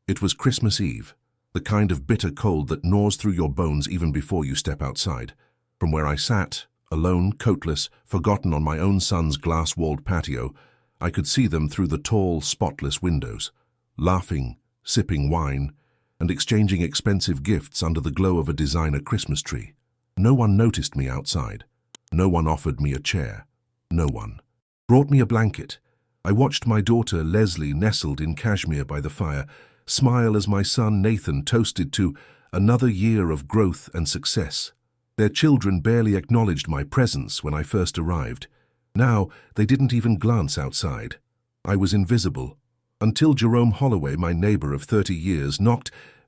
It was Christmas Eve, the kind of bitter cold that gnaws through your bones even before you step outside. From where I sat, alone, coatless, forgotten on my own son's glass-walled patio, I could see them through the tall, spotless windows, laughing, sipping wine, and exchanging expensive gifts under the glow of a designer Christmas tree. No one noticed me outside. No one offered me a chair. No one brought me a blanket. I watched my daughter Leslie, nestled in cashmere by the fire, smile as my son Nathan toasted to another year of growth and success. Their children barely acknowledged my presence when I first arrived. Now they didn't even glance outside. I was invisible, until Jerome Holloway, my neighbor of 30 years,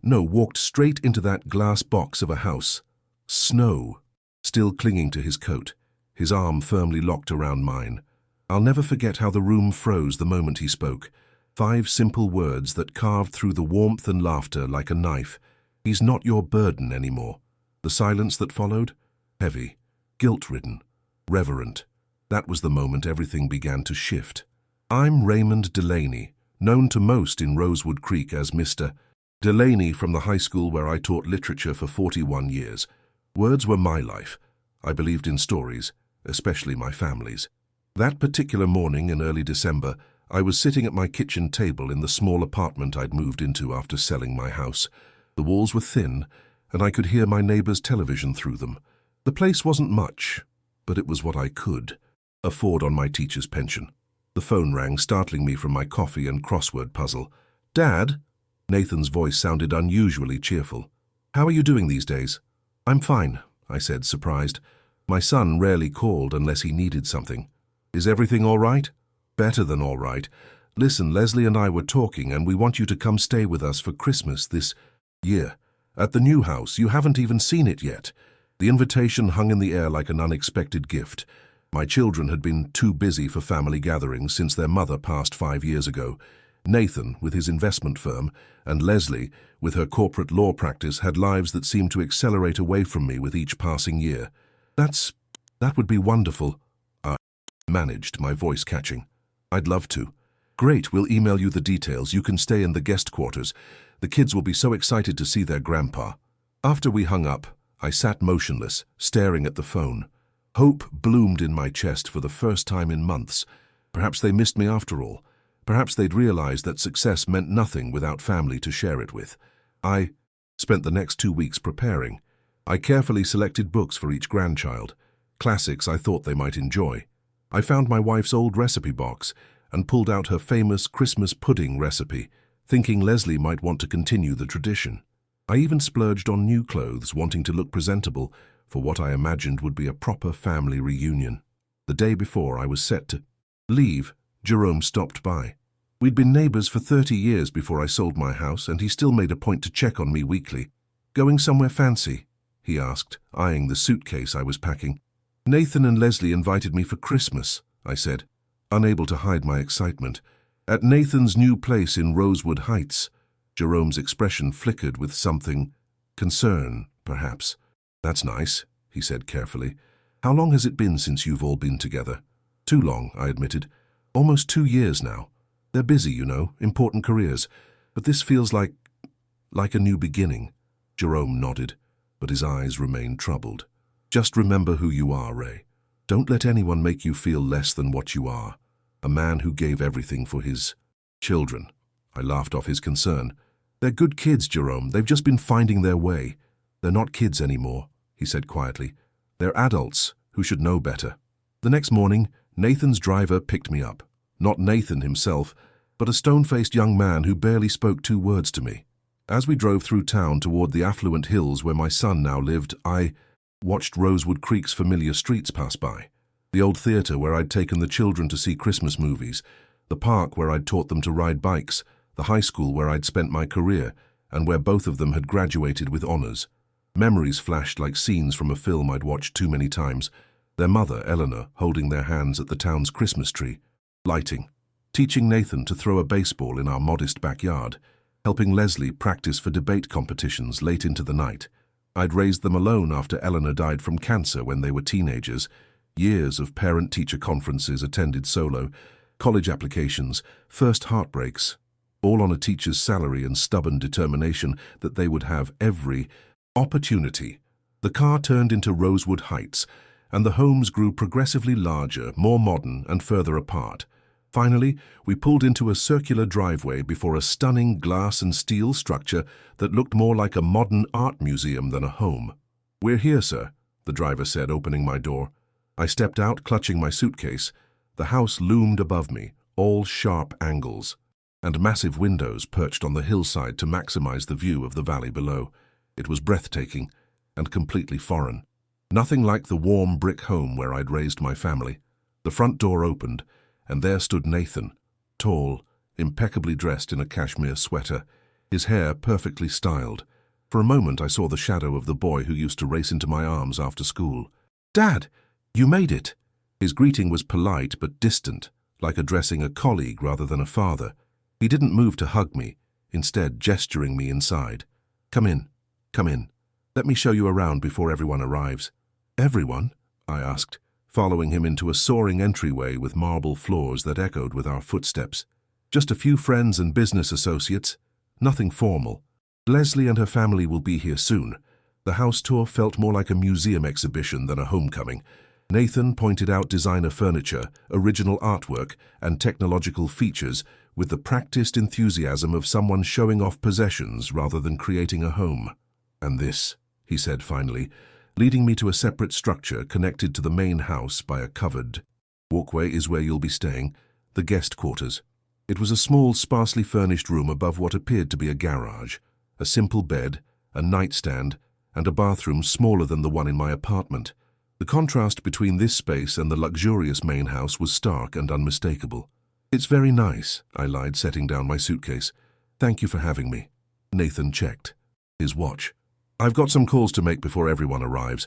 walked straight into that glass box of a house. Snow, still clinging to his coat, his arm firmly locked around mine. I'll never forget how the room froze the moment he spoke. 5 simple words that carved through the warmth and laughter like a knife. He's not your burden anymore. The silence that followed? Heavy, guilt-ridden, reverent. That was the moment everything began to shift. I'm Raymond Delaney, known to most in Rosewood Creek as Mr. Delaney, from the high school where I taught literature for 41 years. Words were my life. I believed in stories, especially my family's. That particular morning in early December, I was sitting at my kitchen table in the small apartment I'd moved into after selling my house. The walls were thin, and I could hear my neighbor's television through them. The place wasn't much, but it was what I could afford on my teacher's pension. The phone rang, startling me from my coffee and crossword puzzle. "Dad?" Nathan's voice sounded unusually cheerful. "How are you doing these days?" "I'm fine," I said, surprised. My son rarely called unless he needed something. "Is everything all right?" "Better than all right. Listen, Leslie and I were talking, and we want you to come stay with us for Christmas this year. At the new house. You haven't even seen it yet." The invitation hung in the air like an unexpected gift. My children had been too busy for family gatherings since their mother passed 5 years ago. Nathan, with his investment firm, and Leslie, with her corporate law practice, had lives that seemed to accelerate away from me with each passing year. That would be wonderful," I managed, my voice catching. "I'd love to." "Great, we'll email you the details. You can stay in the guest quarters. The kids will be so excited to see their grandpa." After we hung up, I sat motionless, staring at the phone. Hope bloomed in my chest for the first time in months. Perhaps they missed me after all. Perhaps they'd realized that success meant nothing without family to share it with. I spent the next 2 weeks preparing. I carefully selected books for each grandchild, classics I thought they might enjoy. I found my wife's old recipe box and pulled out her famous Christmas pudding recipe, thinking Leslie might want to continue the tradition. I even splurged on new clothes, wanting to look presentable for what I imagined would be a proper family reunion. The day before I was set to leave, Jerome stopped by. We'd been neighbors for 30 years before I sold my house, and he still made a point to check on me weekly. "Going somewhere fancy?" he asked, eyeing the suitcase I was packing. "Nathan and Leslie invited me for Christmas," I said, unable to hide my excitement. "At Nathan's new place in Rosewood Heights." Jerome's expression flickered with something, concern, perhaps. "That's nice," he said carefully. "How long has it been since you've all been together?" "Too long," I admitted. "Almost 2 years now. They're busy, you know, important careers. But this feels like a new beginning." Jerome nodded, but his eyes remained troubled. "Just remember who you are, Ray. Don't let anyone make you feel less than what you are. A man who gave everything for his children." I laughed off his concern. "They're good kids, Jerome. They've just been finding their way." "They're not kids anymore," he said quietly. "They're adults who should know better." The next morning, Nathan's driver picked me up. Not Nathan himself, but a stone-faced young man who barely spoke 2 words to me. As we drove through town toward the affluent hills where my son now lived, I watched Rosewood Creek's familiar streets pass by. The old theater where I'd taken the children to see Christmas movies, the park where I'd taught them to ride bikes, the high school where I'd spent my career, and where both of them had graduated with honors. Memories flashed like scenes from a film I'd watched too many times. Their mother, Eleanor, holding their hands at the town's Christmas tree, lighting, teaching Nathan to throw a baseball in our modest backyard, helping Leslie practice for debate competitions late into the night. I'd raised them alone after Eleanor died from cancer when they were teenagers. Years of parent-teacher conferences attended solo, college applications, first heartbreaks. all on a teacher's salary and stubborn determination that they would have every opportunity. The car turned into Rosewood Heights, and the homes grew progressively larger, more modern, and further apart. Finally, we pulled into a circular driveway before a stunning glass and steel structure that looked more like a modern art museum than a home. "We're here, sir," the driver said, opening my door. I stepped out, clutching my suitcase. The house loomed above me, all sharp angles, and massive windows perched on the hillside to maximize the view of the valley below. It was breathtaking and completely foreign. Nothing like the warm brick home where I'd raised my family. The front door opened, and there stood Nathan, tall, impeccably dressed in a cashmere sweater, his hair perfectly styled. For a moment I saw the shadow of the boy who used to race into my arms after school. "Dad, you made it!" His greeting was polite but distant, like addressing a colleague rather than a father. He didn't move to hug me, instead gesturing me inside. Come in. Let me show you around before everyone arrives." "Everyone?" I asked, following him into a soaring entryway with marble floors that echoed with our footsteps. "Just a few friends and business associates. Nothing formal. Leslie and her family will be here soon." The house tour felt more like a museum exhibition than a homecoming. Nathan pointed out designer furniture, original artwork, and technological features with the practiced enthusiasm of someone showing off possessions rather than creating a home. "And this," he said finally, leading me to a separate structure connected to the main house by a covered walkway, "is where you'll be staying, the guest quarters." It was a small, sparsely furnished room above what appeared to be a garage. A simple bed, a nightstand, and a bathroom smaller than the one in my apartment. The contrast between this space and the luxurious main house was stark and unmistakable. "It's very nice," I lied, setting down my suitcase. "Thank you for having me." Nathan checked his watch. "I've got some calls to make before everyone arrives.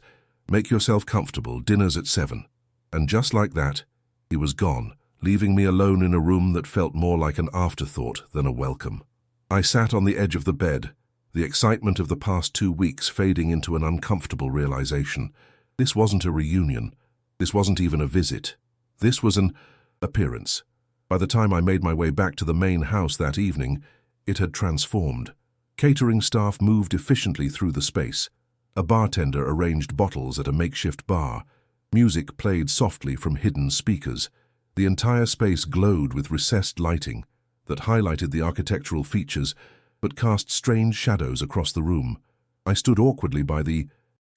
Make yourself comfortable, dinner's at 7. And just like that, he was gone, leaving me alone in a room that felt more like an afterthought than a welcome. I sat on the edge of the bed, the excitement of the past 2 weeks fading into an uncomfortable realization. This wasn't a reunion. This wasn't even a visit. This was an appearance. By the time I made my way back to the main house that evening, it had transformed. Catering staff moved efficiently through the space. A bartender arranged bottles at a makeshift bar. Music played softly from hidden speakers. The entire space glowed with recessed lighting that highlighted the architectural features but cast strange shadows across the room. I stood awkwardly by the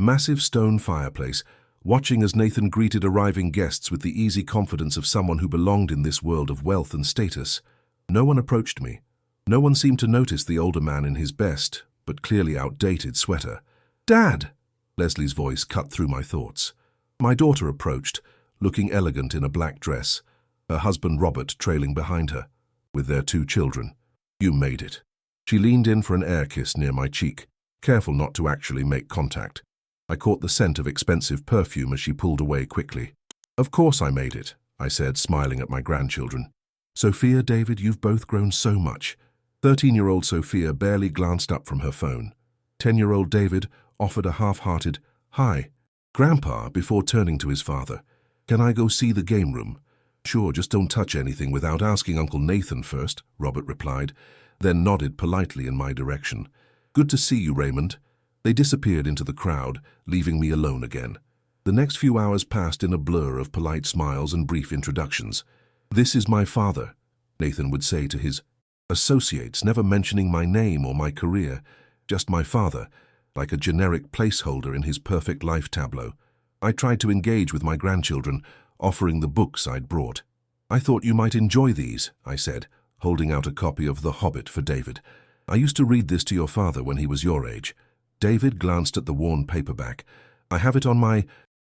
massive stone fireplace, watching as Nathan greeted arriving guests with the easy confidence of someone who belonged in this world of wealth and status. No one approached me. No one seemed to notice the older man in his best, but clearly outdated sweater. "Dad!" Leslie's voice cut through my thoughts. My daughter approached, looking elegant in a black dress, her husband Robert trailing behind her, with their 2 children. "You made it." She leaned in for an air kiss near my cheek, careful not to actually make contact. I caught the scent of expensive perfume as she pulled away quickly. "Of course I made it," I said, smiling at my grandchildren. "Sophia, David, you've both grown so much." 13-year-old Sophia barely glanced up from her phone. 10-year-old David offered a half-hearted, "Hi, Grandpa," before turning to his father. "Can I go see the game room?" "Sure, just don't touch anything without asking Uncle Nathan first," Robert replied, then nodded politely in my direction. "Good to see you, Raymond." They disappeared into the crowd, leaving me alone again. The next few hours passed in a blur of polite smiles and brief introductions. "This is my father," Nathan would say to his associates, never mentioning my name or my career, just my father, like a generic placeholder in his perfect life tableau. I tried to engage with my grandchildren, offering the books I'd brought. "I thought you might enjoy these," I said, holding out a copy of The Hobbit for David. "I used to read this to your father when he was your age." David glanced at the worn paperback. "I have it on my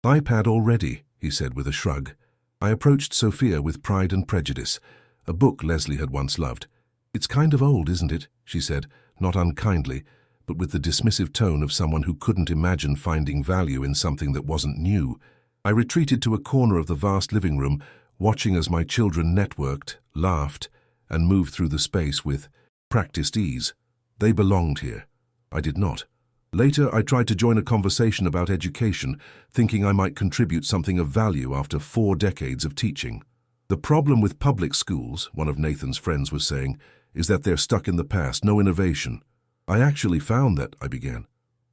iPad already," he said with a shrug. I approached Sophia with Pride and Prejudice, a book Leslie had once loved. "It's kind of old, isn't it?" she said, not unkindly, but with the dismissive tone of someone who couldn't imagine finding value in something that wasn't new. I retreated to a corner of the vast living room, watching as my children networked, laughed, and moved through the space with practiced ease. They belonged here. I did not. Later, I tried to join a conversation about education, thinking I might contribute something of value after 4 decades of teaching. "The problem with public schools," one of Nathan's friends was saying, is that they're stuck in the past, no innovation. I actually found that, I began.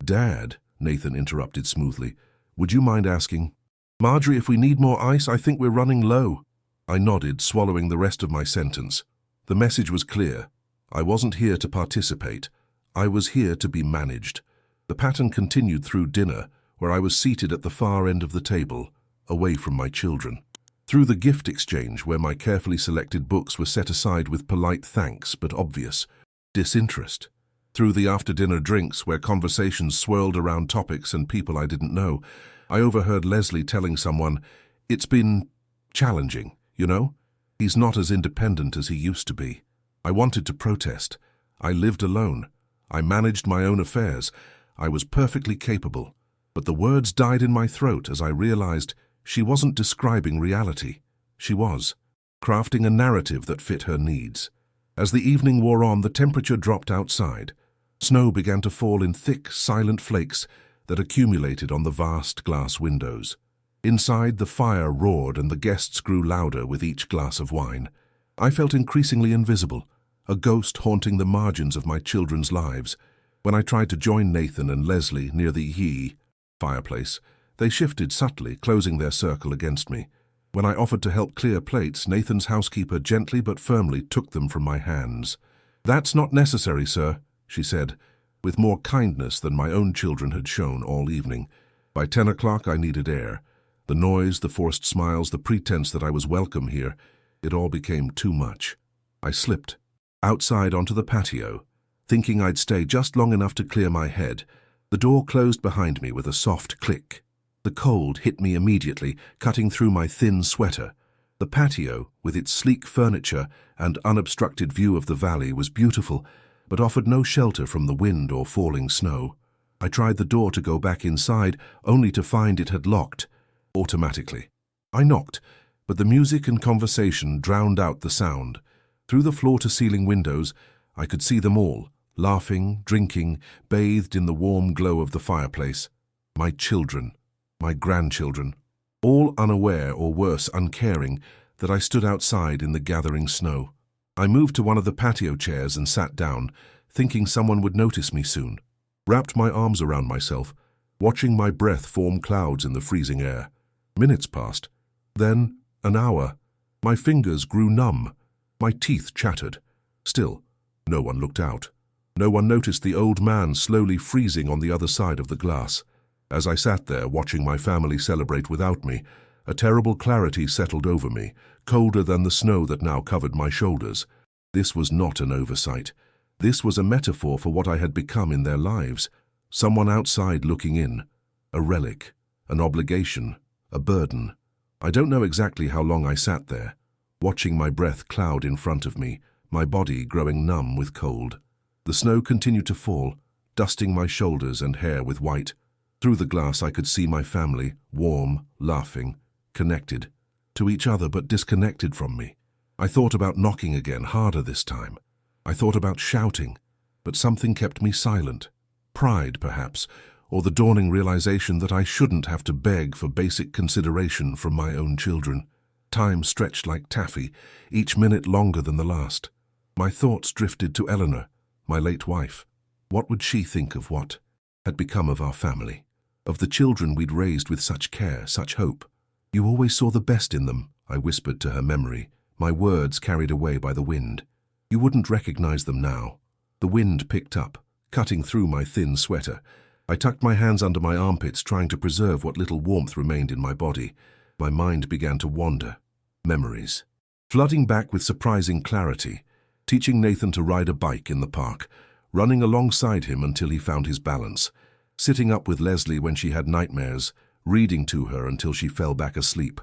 Dad, Nathan interrupted smoothly, would you mind asking? Marjorie, if we need more ice, I think we're running low. I nodded, swallowing the rest of my sentence. The message was clear. I wasn't here to participate. I was here to be managed. The pattern continued through dinner, where I was seated at the far end of the table, away from my children. Through the gift exchange, where my carefully selected books were set aside with polite thanks but obvious disinterest. Through the after-dinner drinks, where conversations swirled around topics and people I didn't know, I overheard Leslie telling someone, "It's been challenging, you know? He's not as independent as he used to be." I wanted to protest. I lived alone. I managed my own affairs. I was perfectly capable. But the words died in my throat as I realized she wasn't describing reality. She was crafting a narrative that fit her needs. As the evening wore on, the temperature dropped outside. Snow began to fall in thick, silent flakes that accumulated on the vast glass windows. Inside, the fire roared and the guests grew louder with each glass of wine. I felt increasingly invisible, a ghost haunting the margins of my children's lives. When I tried to join Nathan and Leslie near the fireplace, they shifted subtly, closing their circle against me. When I offered to help clear plates, Nathan's housekeeper gently but firmly took them from my hands. "That's not necessary, sir," she said, with more kindness than my own children had shown all evening. By 10 o'clock I needed air. The noise, the forced smiles, the pretense that I was welcome here, it all became too much. I slipped outside onto the patio, thinking I'd stay just long enough to clear my head. The door closed behind me with a soft click. The cold hit me immediately, cutting through my thin sweater. The patio, with its sleek furniture and unobstructed view of the valley, was beautiful, but offered no shelter from the wind or falling snow. I tried the door to go back inside, only to find it had locked automatically. I knocked, but the music and conversation drowned out the sound. Through the floor-to-ceiling windows, I could see them all, laughing, drinking, bathed in the warm glow of the fireplace. My children, my grandchildren, all unaware or worse, uncaring that I stood outside in the gathering snow. I moved to one of the patio chairs and sat down, thinking someone would notice me soon. Wrapped my arms around myself, watching my breath form clouds in the freezing air. Minutes passed. Then an hour. My fingers grew numb. My teeth chattered. Still, no one looked out. No one noticed the old man slowly freezing on the other side of the glass. As I sat there watching my family celebrate without me, a terrible clarity settled over me, colder than the snow that now covered my shoulders. This was not an oversight. This was a metaphor for what I had become in their lives. Someone outside looking in. A relic, an obligation, a burden. I don't know exactly how long I sat there, watching my breath cloud in front of me, my body growing numb with cold. The snow continued to fall, dusting my shoulders and hair with white. Through the glass I could see my family, warm, laughing, connected to each other but disconnected from me. I thought about knocking again, harder this time. I thought about shouting, but something kept me silent. Pride, perhaps, or the dawning realization that I shouldn't have to beg for basic consideration from my own children. Time stretched like taffy, each minute longer than the last. My thoughts drifted to Eleanor, my late wife. What would she think of what had become of our family? Of the children we'd raised with such care, such hope? "You always saw the best in them," I whispered to her memory, my words carried away by the wind. "You wouldn't recognize them now." The wind picked up, cutting through my thin sweater. I tucked my hands under my armpits, trying to preserve what little warmth remained in my body. My mind began to wander. Memories, flooding back with surprising clarity. Teaching Nathan to ride a bike in the park, running alongside him until he found his balance. Sitting up with Leslie when she had nightmares, reading to her until she fell back asleep.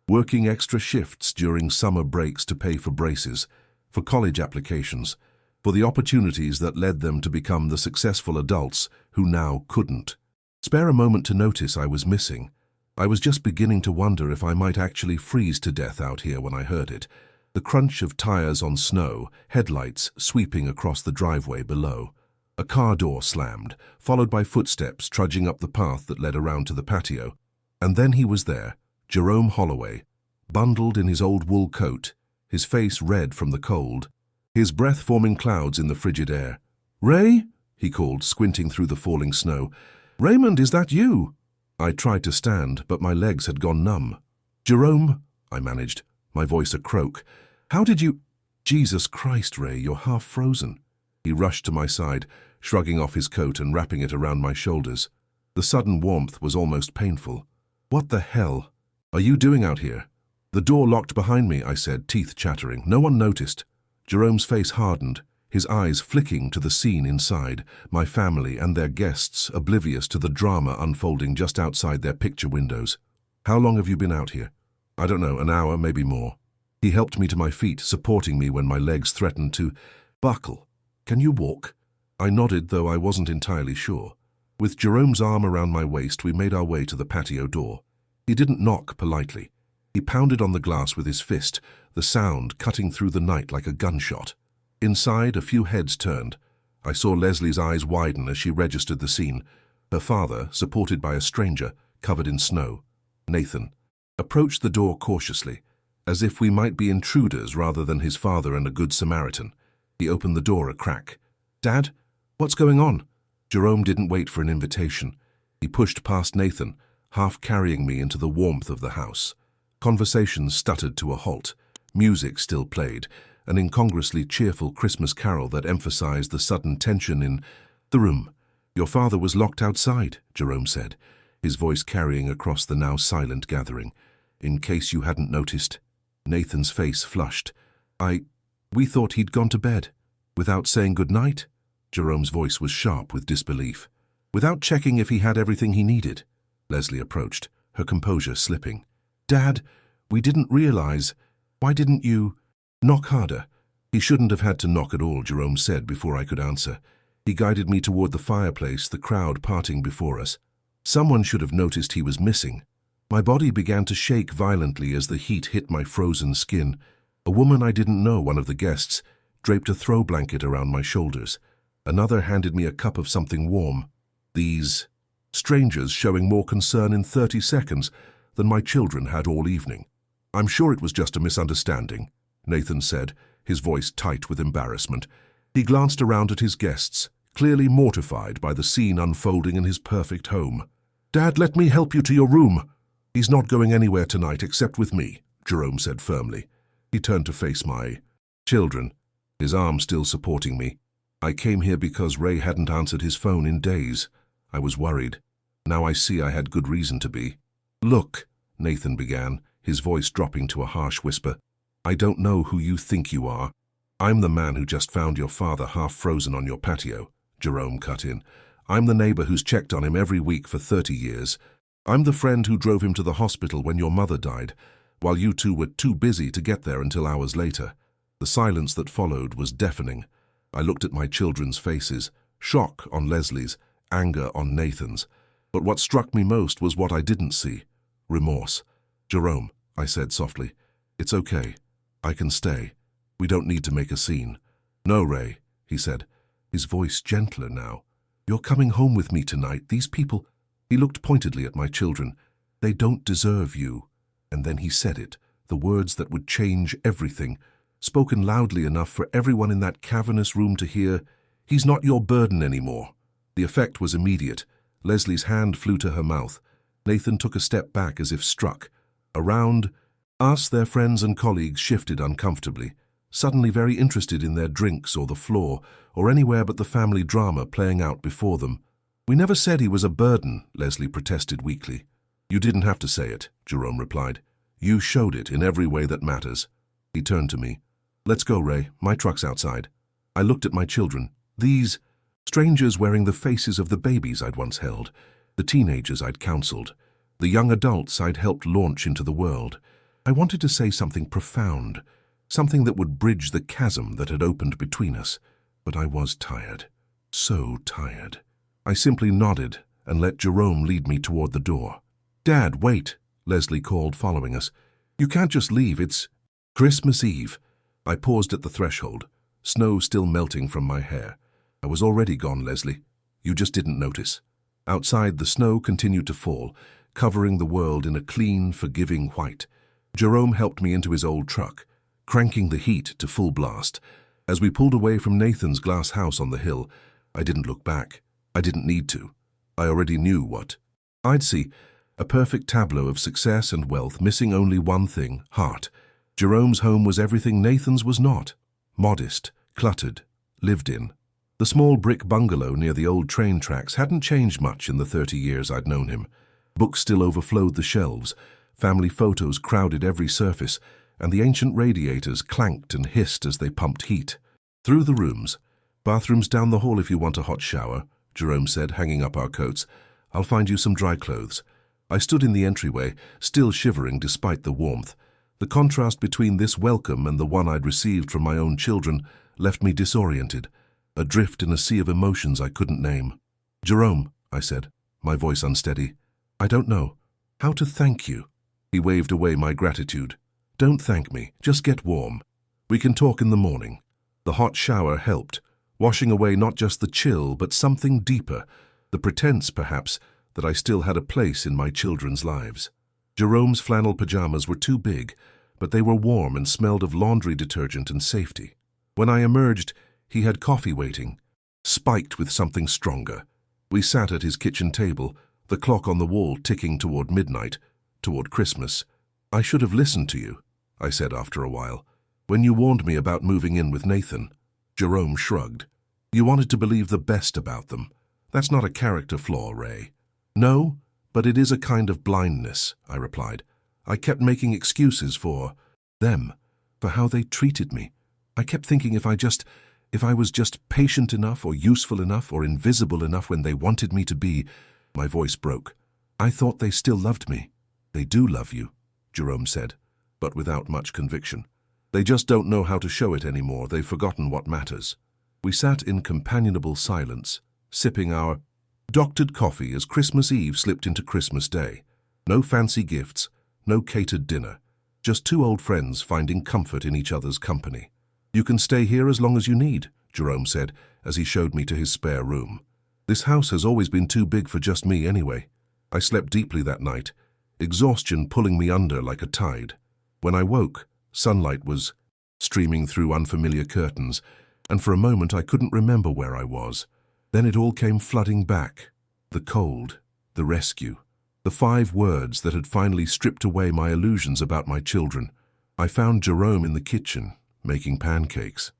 Working extra shifts during summer breaks to pay for braces, for college applications, for the opportunities that led them to become the successful adults who now couldn't. Spare a moment to notice I was missing. I was just beginning to wonder if I might actually freeze to death out here when I heard it. The crunch of tires on snow, headlights sweeping across the driveway below. A car door slammed, followed by footsteps trudging up the path that led around to the patio. And then he was there, Jerome Holloway, bundled in his old wool coat, his face red from the cold, his breath forming clouds in the frigid air. "Ray?" he called, squinting through the falling snow. "Raymond, is that you?" I tried to stand, but my legs had gone numb. "Jerome," I managed, my voice a croak. "How did you—" "Jesus Christ, Ray, you're half frozen." He rushed to my side, shrugging off his coat and wrapping it around my shoulders. The sudden warmth was almost painful. "What the hell are you doing out here?" "The door locked behind me," I said, teeth chattering. "No one noticed." Jerome's face hardened, his eyes flicking to the scene inside, my family and their guests oblivious to the drama unfolding just outside their picture windows. "How long have you been out here?" "I don't know, an hour, maybe more." He helped me to my feet, supporting me when my legs threatened to buckle. "Can you walk?" I nodded, though I wasn't entirely sure. With Jerome's arm around my waist, we made our way to the patio door. He didn't knock politely. He pounded on the glass with his fist, the sound cutting through the night like a gunshot. Inside, a few heads turned. I saw Leslie's eyes widen as she registered the scene. Her father, supported by a stranger, covered in snow, Nathan, approached the door cautiously, as if we might be intruders rather than his father and a good Samaritan. He opened the door a crack. "Dad, what's going on?" Jerome didn't wait for an invitation. He pushed past Nathan, half carrying me into the warmth of the house. Conversations stuttered to a halt. Music still played, an incongruously cheerful Christmas carol that emphasized the sudden tension in the room. "Your father was locked outside," Jerome said, his voice carrying across the now silent gathering. "In case you hadn't noticed." Nathan's face flushed. We thought he'd gone to bed." "Without saying good night?" Jerome's voice was sharp with disbelief. "Without checking if he had everything he needed?" Leslie approached, her composure slipping. "Dad, we didn't realize. Why didn't you—" "Knock harder." "He shouldn't have had to knock at all," Jerome said before I could answer. He guided me toward the fireplace, the crowd parting before us. Someone should have noticed he was missing. My body began to shake violently as the heat hit my frozen skin. A woman I didn't know, one of the guests, draped a throw blanket around my shoulders. Another handed me a cup of something warm. These strangers showing more concern in 30 seconds than my children had all evening. "I'm sure it was just a misunderstanding," Nathan said, his voice tight with embarrassment. He glanced around at his guests, clearly mortified by the scene unfolding in his perfect home. "Dad, let me help you to your room." "He's not going anywhere tonight except with me," Jerome said firmly. He turned to face my children, his arm still supporting me. "I came here because Ray hadn't answered his phone in days. I was worried. Now I see I had good reason to be." "Look," Nathan began, his voice dropping to a harsh whisper. "I don't know who you think you are. I'm the man who just found your father half frozen on your patio," Jerome cut in. "I'm the neighbor who's checked on him every week for 30 years. I'm the friend who drove him to the hospital when your mother died, while you two were too busy to get there until hours later." The silence that followed was deafening. I looked at my children's faces, shock on Leslie's, anger on Nathan's. But what struck me most was what I didn't see: remorse. "Jerome," I said softly, "it's okay. I can stay. We don't need to make a scene." "No, Ray," he said, his voice gentler now. "You're coming home with me tonight. These people—" He looked pointedly at my children. "They don't deserve you." And then he said it, the words that would change everything, spoken loudly enough for everyone in that cavernous room to hear. "He's not your burden anymore." The effect was immediate. Leslie's hand flew to her mouth. Nathan took a step back as if struck. Around us, their friends and colleagues shifted uncomfortably, suddenly very interested in their drinks or the floor, or anywhere but the family drama playing out before them. "We never said he was a burden," Leslie protested weakly. "You didn't have to say it," Jerome replied. "You showed it in every way that matters." He turned to me. "Let's go, Ray. My truck's outside." I looked at my children. These strangers wearing the faces of the babies I'd once held, the teenagers I'd counseled, the young adults I'd helped launch into the world. I wanted to say something profound, something that would bridge the chasm that had opened between us, but I was tired. So tired. I simply nodded and let Jerome lead me toward the door. "Dad, wait," Leslie called, following us. "You can't just leave. It's Christmas Eve." I paused at the threshold, snow still melting from my hair. "I was already gone, Leslie. You just didn't notice." Outside, the snow continued to fall, covering the world in a clean, forgiving white. Jerome helped me into his old truck, cranking the heat to full blast. As we pulled away from Nathan's glass house on the hill, I didn't look back. I didn't need to. I already knew what I'd see. A perfect tableau of success and wealth, missing only one thing: heart. Jerome's home was everything Nathan's was not. Modest, cluttered, lived in. The small brick bungalow near the old train tracks hadn't changed much in the 30 years I'd known him. Books still overflowed the shelves, family photos crowded every surface, and the ancient radiators clanked and hissed as they pumped heat. Through the rooms. "Bathrooms down the hall if you want a hot shower," Jerome said, hanging up our coats. "I'll find you some dry clothes." I stood in the entryway, still shivering despite the warmth. The contrast between this welcome and the one I'd received from my own children left me disoriented, adrift in a sea of emotions I couldn't name. "Jerome," I said, my voice unsteady, "I don't know how to thank you." He waved away my gratitude. "Don't thank me, just get warm. We can talk in the morning." The hot shower helped, washing away not just the chill, but something deeper, the pretense, perhaps, that I still had a place in my children's lives. Jerome's flannel pajamas were too big, but they were warm and smelled of laundry detergent and safety. When I emerged, he had coffee waiting, spiked with something stronger. We sat at his kitchen table, the clock on the wall ticking toward midnight, toward Christmas. "I should have listened to you," I said after a while, "when you warned me about moving in with Nathan." Jerome shrugged. "You wanted to believe the best about them. That's not a character flaw, Ray." "No, but it is a kind of blindness," I replied. "I kept making excuses for them, for how they treated me. I kept thinking if I was just patient enough or useful enough or invisible enough when they wanted me to be." My voice broke. "I thought they still loved me." "They do love you," Jerome said, but without much conviction. "They just don't know how to show it anymore. They've forgotten what matters." We sat in companionable silence, sipping our doctored coffee as Christmas Eve slipped into Christmas Day. No fancy gifts, no catered dinner, just two old friends finding comfort in each other's company. "You can stay here as long as you need," Jerome said as he showed me to his spare room. "This house has always been too big for just me anyway." I slept deeply that night, exhaustion pulling me under like a tide. When I woke, sunlight was streaming through unfamiliar curtains, and for a moment I couldn't remember where I was. Then it all came flooding back. The cold, the rescue, the 5 words that had finally stripped away my illusions about my children. I found Jerome in the kitchen, making pancakes.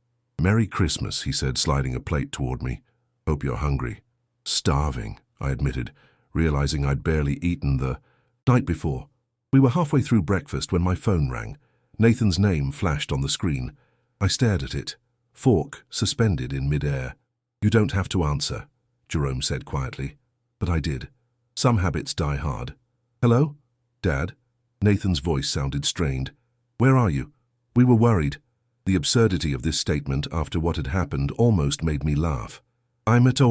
"Merry Christmas," he said, sliding a plate toward me. "Hope you're hungry." "Starving," I admitted, realizing I'd barely eaten the night before. We were halfway through breakfast when my phone rang. Nathan's name flashed on the screen. I stared at it, fork suspended in midair. "You don't have to answer," Jerome said quietly, but I did. Some habits die hard. "Hello? Dad?" Nathan's voice sounded strained. "Where are you? We were worried." The absurdity of this statement after what had happened almost made me laugh. "I'm at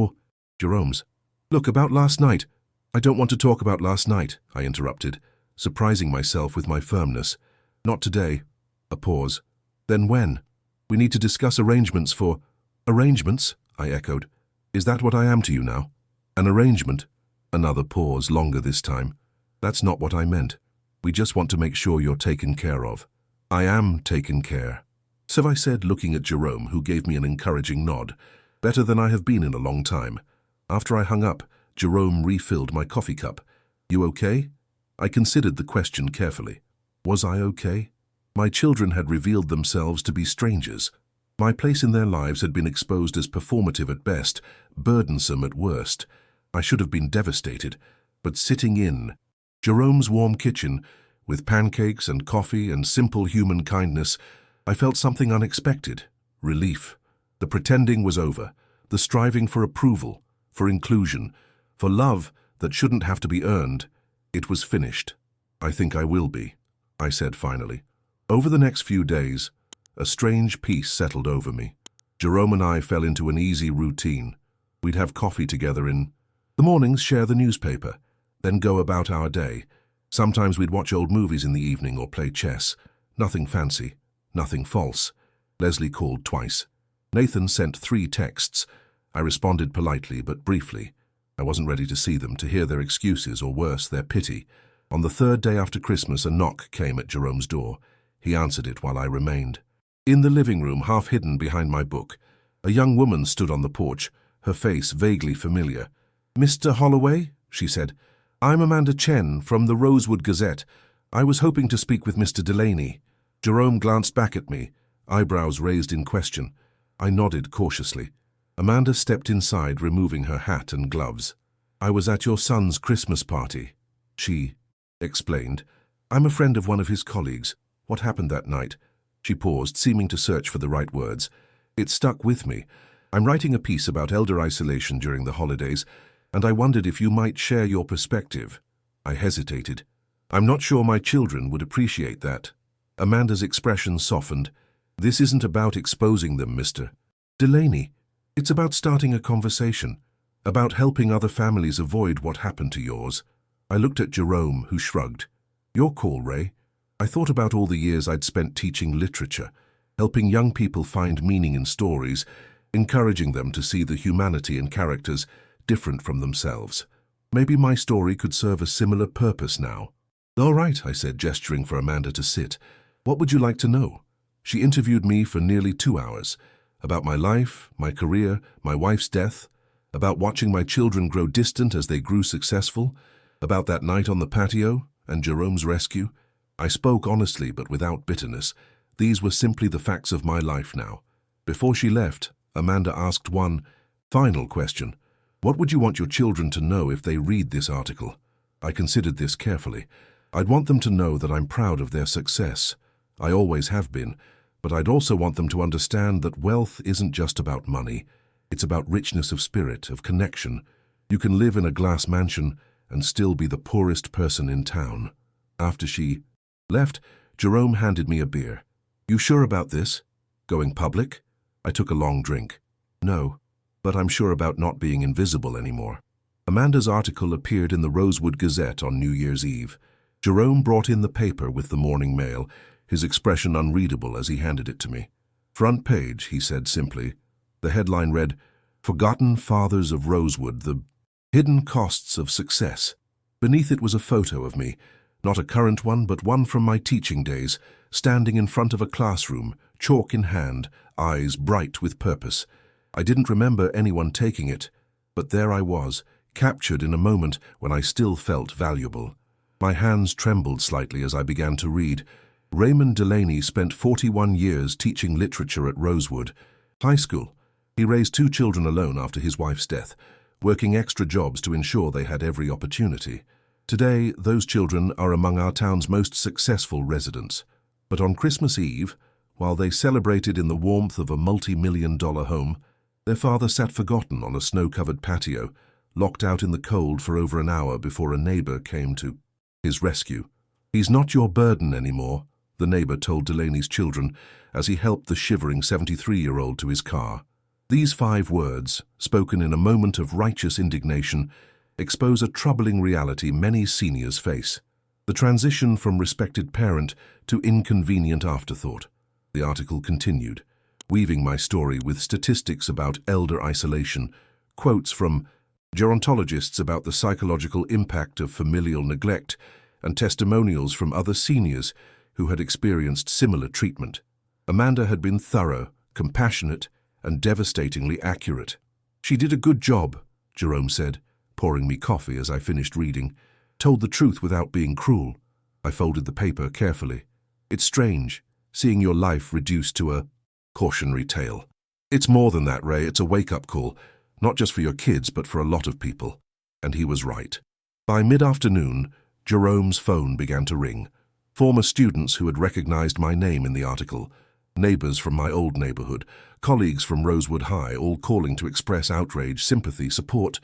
Jerome's." "Look, about last night." "I don't want to talk about last night," I interrupted, surprising myself with my firmness. "Not today." A pause. "Then when?" "We need to discuss arrangements for—" "Arrangements?" I echoed. "Is that what I am to you now? An arrangement?" Another pause, longer this time. "That's not what I meant. We just want to make sure you're taken care of." "I am taken care." So I said, looking at Jerome, who gave me an encouraging nod. Better than I have been in a long time. After I hung up, Jerome refilled my coffee cup. "You okay?" I considered the question carefully. Was I okay? My children had revealed themselves to be strangers. My place in their lives had been exposed as performative at best, burdensome at worst. I should have been devastated, but sitting in Jerome's warm kitchen, with pancakes and coffee and simple human kindness, I felt something unexpected, relief. The pretending was over, the striving for approval, for inclusion, for love that shouldn't have to be earned. It was finished. "I think I will be," I said finally. Over the next few days, a strange peace settled over me. Jerome and I fell into an easy routine. We'd have coffee together in the mornings, share the newspaper, then go about our day. Sometimes we'd watch old movies in the evening or play chess. Nothing fancy, nothing false. Leslie called twice. Nathan sent 3 texts. I responded politely but briefly. I wasn't ready to see them, to hear their excuses or worse, their pity. On the 3rd day after Christmas, a knock came at Jerome's door. He answered it while I remained. In the living room, half hidden behind my book, a young woman stood on the porch, her face vaguely familiar. "Mr. Holloway," she said, "I'm Amanda Chen from the Rosewood Gazette. I was hoping to speak with Mr. Delaney." Jerome glanced back at me, eyebrows raised in question. I nodded cautiously. Amanda stepped inside, removing her hat and gloves. "I was at your son's Christmas party," she explained. "I'm a friend of one of his colleagues. What happened that night?" She paused, seeming to search for the right words. "It stuck with me. I'm writing a piece about elder isolation during the holidays, and I wondered if you might share your perspective." I hesitated. "I'm not sure my children would appreciate that." Amanda's expression softened. "This isn't about exposing them, Mr. Delaney. It's about starting a conversation, about helping other families avoid what happened to yours." I looked at Jerome, who shrugged. "Your call, Ray." I thought about all the years I'd spent teaching literature, helping young people find meaning in stories, encouraging them to see the humanity in characters different from themselves. Maybe my story could serve a similar purpose now. "All right," I said, gesturing for Amanda to sit. "What would you like to know?" She interviewed me for nearly 2 hours, about my life, my career, my wife's death, about watching my children grow distant as they grew successful, about that night on the patio and Jerome's rescue. I spoke honestly but without bitterness. These were simply the facts of my life now. Before she left, Amanda asked one final question. "What would you want your children to know if they read this article?" I considered this carefully. I'd want them to know that I'm proud of their success. I always have been, but I'd also want them to understand that wealth isn't just about money. It's about richness of spirit, of connection. You can live in a glass mansion and still be the poorest person in town. After she left, Jerome handed me a beer. "You sure about this? Going public?" I took a long drink. "No, but I'm sure about not being invisible anymore." Amanda's article appeared in the Rosewood Gazette on New Year's Eve. Jerome brought in the paper with the morning mail, his expression unreadable as he handed it to me. "Front page," he said simply. The headline read, "Forgotten Fathers of Rosewood, the Hidden Costs of Success." Beneath it was a photo of me, not a current one, but one from my teaching days, standing in front of a classroom, chalk in hand, eyes bright with purpose. I didn't remember anyone taking it, but there I was, captured in a moment when I still felt valuable. My hands trembled slightly as I began to read. Raymond Delaney spent 41 years teaching literature at Rosewood High School. He raised 2 children alone after his wife's death, working extra jobs to ensure they had every opportunity. Today, those children are among our town's most successful residents. But on Christmas Eve, while they celebrated in the warmth of a multi-million-dollar home, their father sat forgotten on a snow-covered patio, locked out in the cold for over an hour before a neighbor came to his rescue. "He's not your burden anymore," the neighbor told Delaney's children as he helped the shivering 73-year-old to his car. These 5 words, spoken in a moment of righteous indignation, expose a troubling reality many seniors face: the transition from respected parent to inconvenient afterthought. The article continued, weaving my story with statistics about elder isolation, quotes from gerontologists about the psychological impact of familial neglect, and testimonials from other seniors who had experienced similar treatment. Amanda had been thorough, compassionate, and devastatingly accurate. "She did a good job," Jerome said, pouring me coffee as I finished reading. "Told the truth without being cruel." I folded the paper carefully. "It's strange, seeing your life reduced to a cautionary tale." "It's more than that, Ray. It's a wake-up call, not just for your kids, but for a lot of people." And he was right. By mid-afternoon, Jerome's phone began to ring. Former students who had recognized my name in the article, neighbors from my old neighborhood, colleagues from Rosewood High, all calling to express outrage, sympathy, support.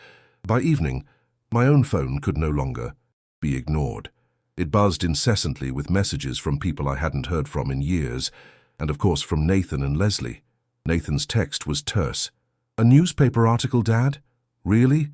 By evening, my own phone could no longer be ignored. It buzzed incessantly with messages from people I hadn't heard from in years, and of course from Nathan and Leslie. Nathan's text was terse. "A newspaper article, Dad? Really?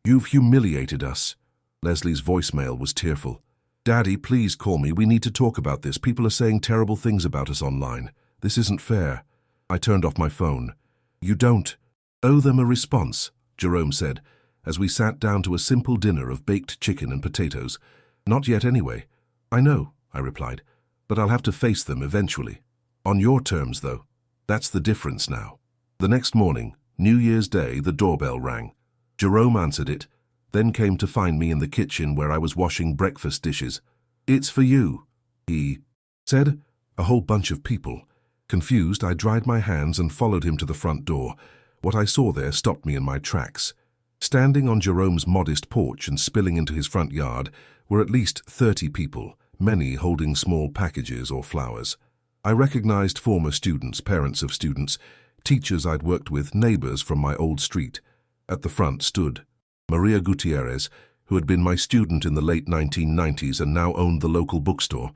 You've humiliated us." Leslie's voicemail was tearful. "Daddy, please call me. We need to talk about this. People are saying terrible things about us online. This isn't fair." I turned off my phone. "You don't owe them a response," Jerome said, as we sat down to a simple dinner of baked chicken and potatoes. "Not yet anyway." "I know," I replied, "but I'll have to face them eventually." On your terms, though. That's the difference now. The next morning, New Year's Day, the doorbell rang. Jerome answered it, then came to find me in the kitchen where I was washing breakfast dishes. "It's for you," he said. A whole bunch of people. Confused, I dried my hands and followed him to the front door. What I saw there stopped me in my tracks. Standing on Jerome's modest porch and spilling into his front yard were at least 30 people, many holding small packages or flowers. I recognized former students, parents of students, teachers I'd worked with, neighbors from my old street. At the front stood Maria Gutierrez, who had been my student in the late 1990s and now owned the local bookstore.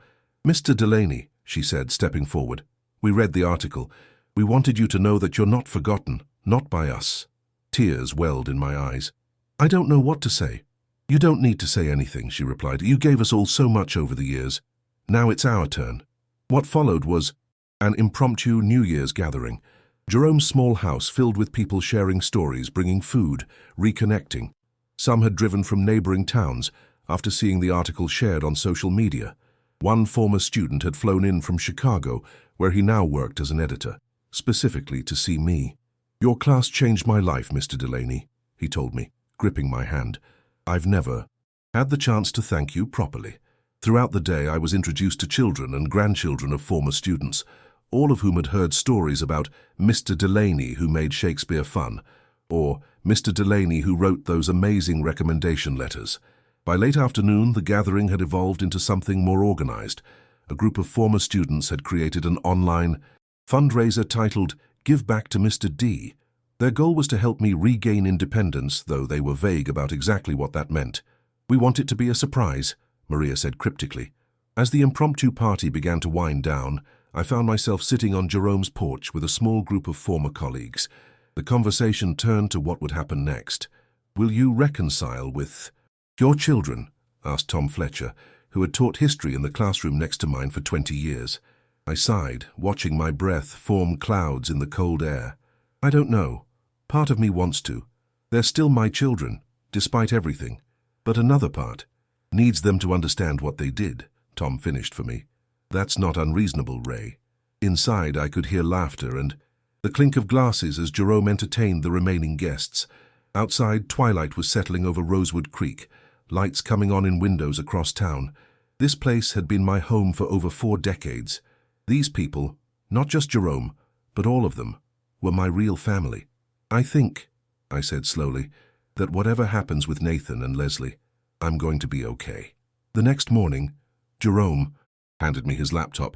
"Mr. Delaney," she said, stepping forward. "We read the article. We wanted you to know that you're not forgotten, not by us." Tears welled in my eyes. "I don't know what to say." "You don't need to say anything," she replied. "You gave us all so much over the years. Now it's our turn." What followed was an impromptu New Year's gathering. Jerome's small house filled with people sharing stories, bringing food, reconnecting. Some had driven from neighboring towns after seeing the article shared on social media. One former student had flown in from Chicago, where he now worked as an editor, specifically to see me. "Your class changed my life, Mr. Delaney," he told me, gripping my hand. "I've never had the chance to thank you properly." Throughout the day, I was introduced to children and grandchildren of former students, all of whom had heard stories about Mr. Delaney who made Shakespeare fun, or Mr. Delaney who wrote those amazing recommendation letters. By late afternoon, the gathering had evolved into something more organized. A group of former students had created an online fundraiser titled "Give Back to Mr. D." Their goal was to help me regain independence, though they were vague about exactly what that meant. "We want it to be a surprise," Maria said cryptically. As the impromptu party began to wind down, I found myself sitting on Jerome's porch with a small group of former colleagues. The conversation turned to what would happen next. "Will you reconcile with your children?" asked Tom Fletcher, who had taught history in the classroom next to mine for 20 years. I sighed, watching my breath form clouds in the cold air. "I don't know. Part of me wants to. They're still my children, despite everything. But another part needs them to understand what they did," Tom finished for me. "That's not unreasonable, Ray." Inside, I could hear laughter and the clink of glasses as Jerome entertained the remaining guests. Outside, twilight was settling over Rosewood Creek, lights coming on in windows across town. This place had been my home for over 4 decades. These people, not just Jerome, but all of them, were my real family. "I think," I said slowly, "that whatever happens with Nathan and Leslie, I'm going to be okay." The next morning, Jerome handed me his laptop.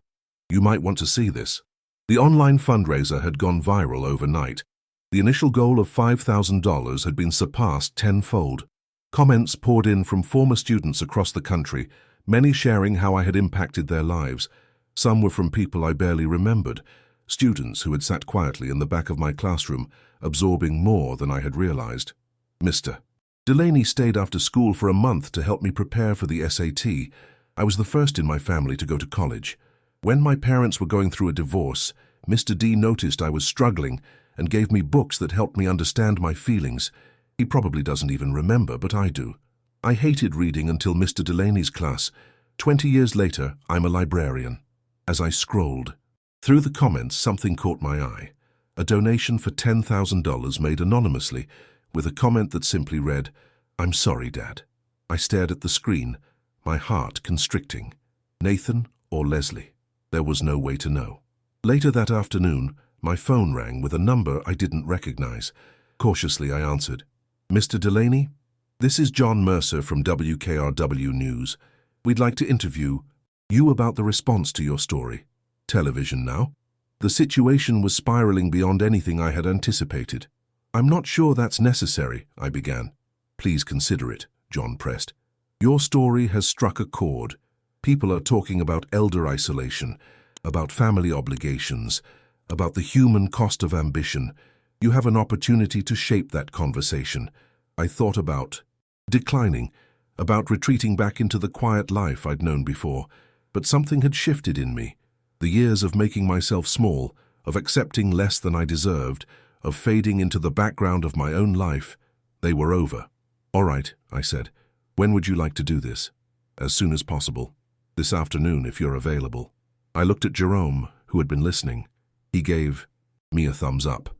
"You might want to see this." The online fundraiser had gone viral overnight. The initial goal of $5,000 had been surpassed tenfold. Comments poured in from former students across the country, many sharing how I had impacted their lives. Some were from people I barely remembered, students who had sat quietly in the back of my classroom, absorbing more than I had realized. "Mr. Delaney stayed after school for a month to help me prepare for the SAT. I was the first in my family to go to college. When my parents were going through a divorce, Mr. D noticed I was struggling and gave me books that helped me understand my feelings. He probably doesn't even remember, but I do. I hated reading until Mr. Delaney's class. 20 years later, I'm a librarian." As I scrolled through the comments, something caught my eye. A donation for $10,000 made anonymously, with a comment that simply read, "I'm sorry, Dad." I stared at the screen, my heart constricting. Nathan or Leslie? There was no way to know. Later that afternoon, my phone rang with a number I didn't recognize. Cautiously, I answered. "Mr. Delaney? This is John Mercer from WKRW News. We'd like to interview you about the response to your story. Television now?" The situation was spiraling beyond anything I had anticipated. "I'm not sure that's necessary," I began. "Please consider it," John pressed. "Your story has struck a chord. People are talking about elder isolation, about family obligations, about the human cost of ambition. You have an opportunity to shape that conversation." I thought about declining, about retreating back into the quiet life I'd known before, but something had shifted in me. The years of making myself small, of accepting less than I deserved, of fading into the background of my own life, they were over. "All right," I said. "When would you like to do this?" "As soon as possible. This afternoon, if you're available." I looked at Jerome, who had been listening. He gave me a thumbs up.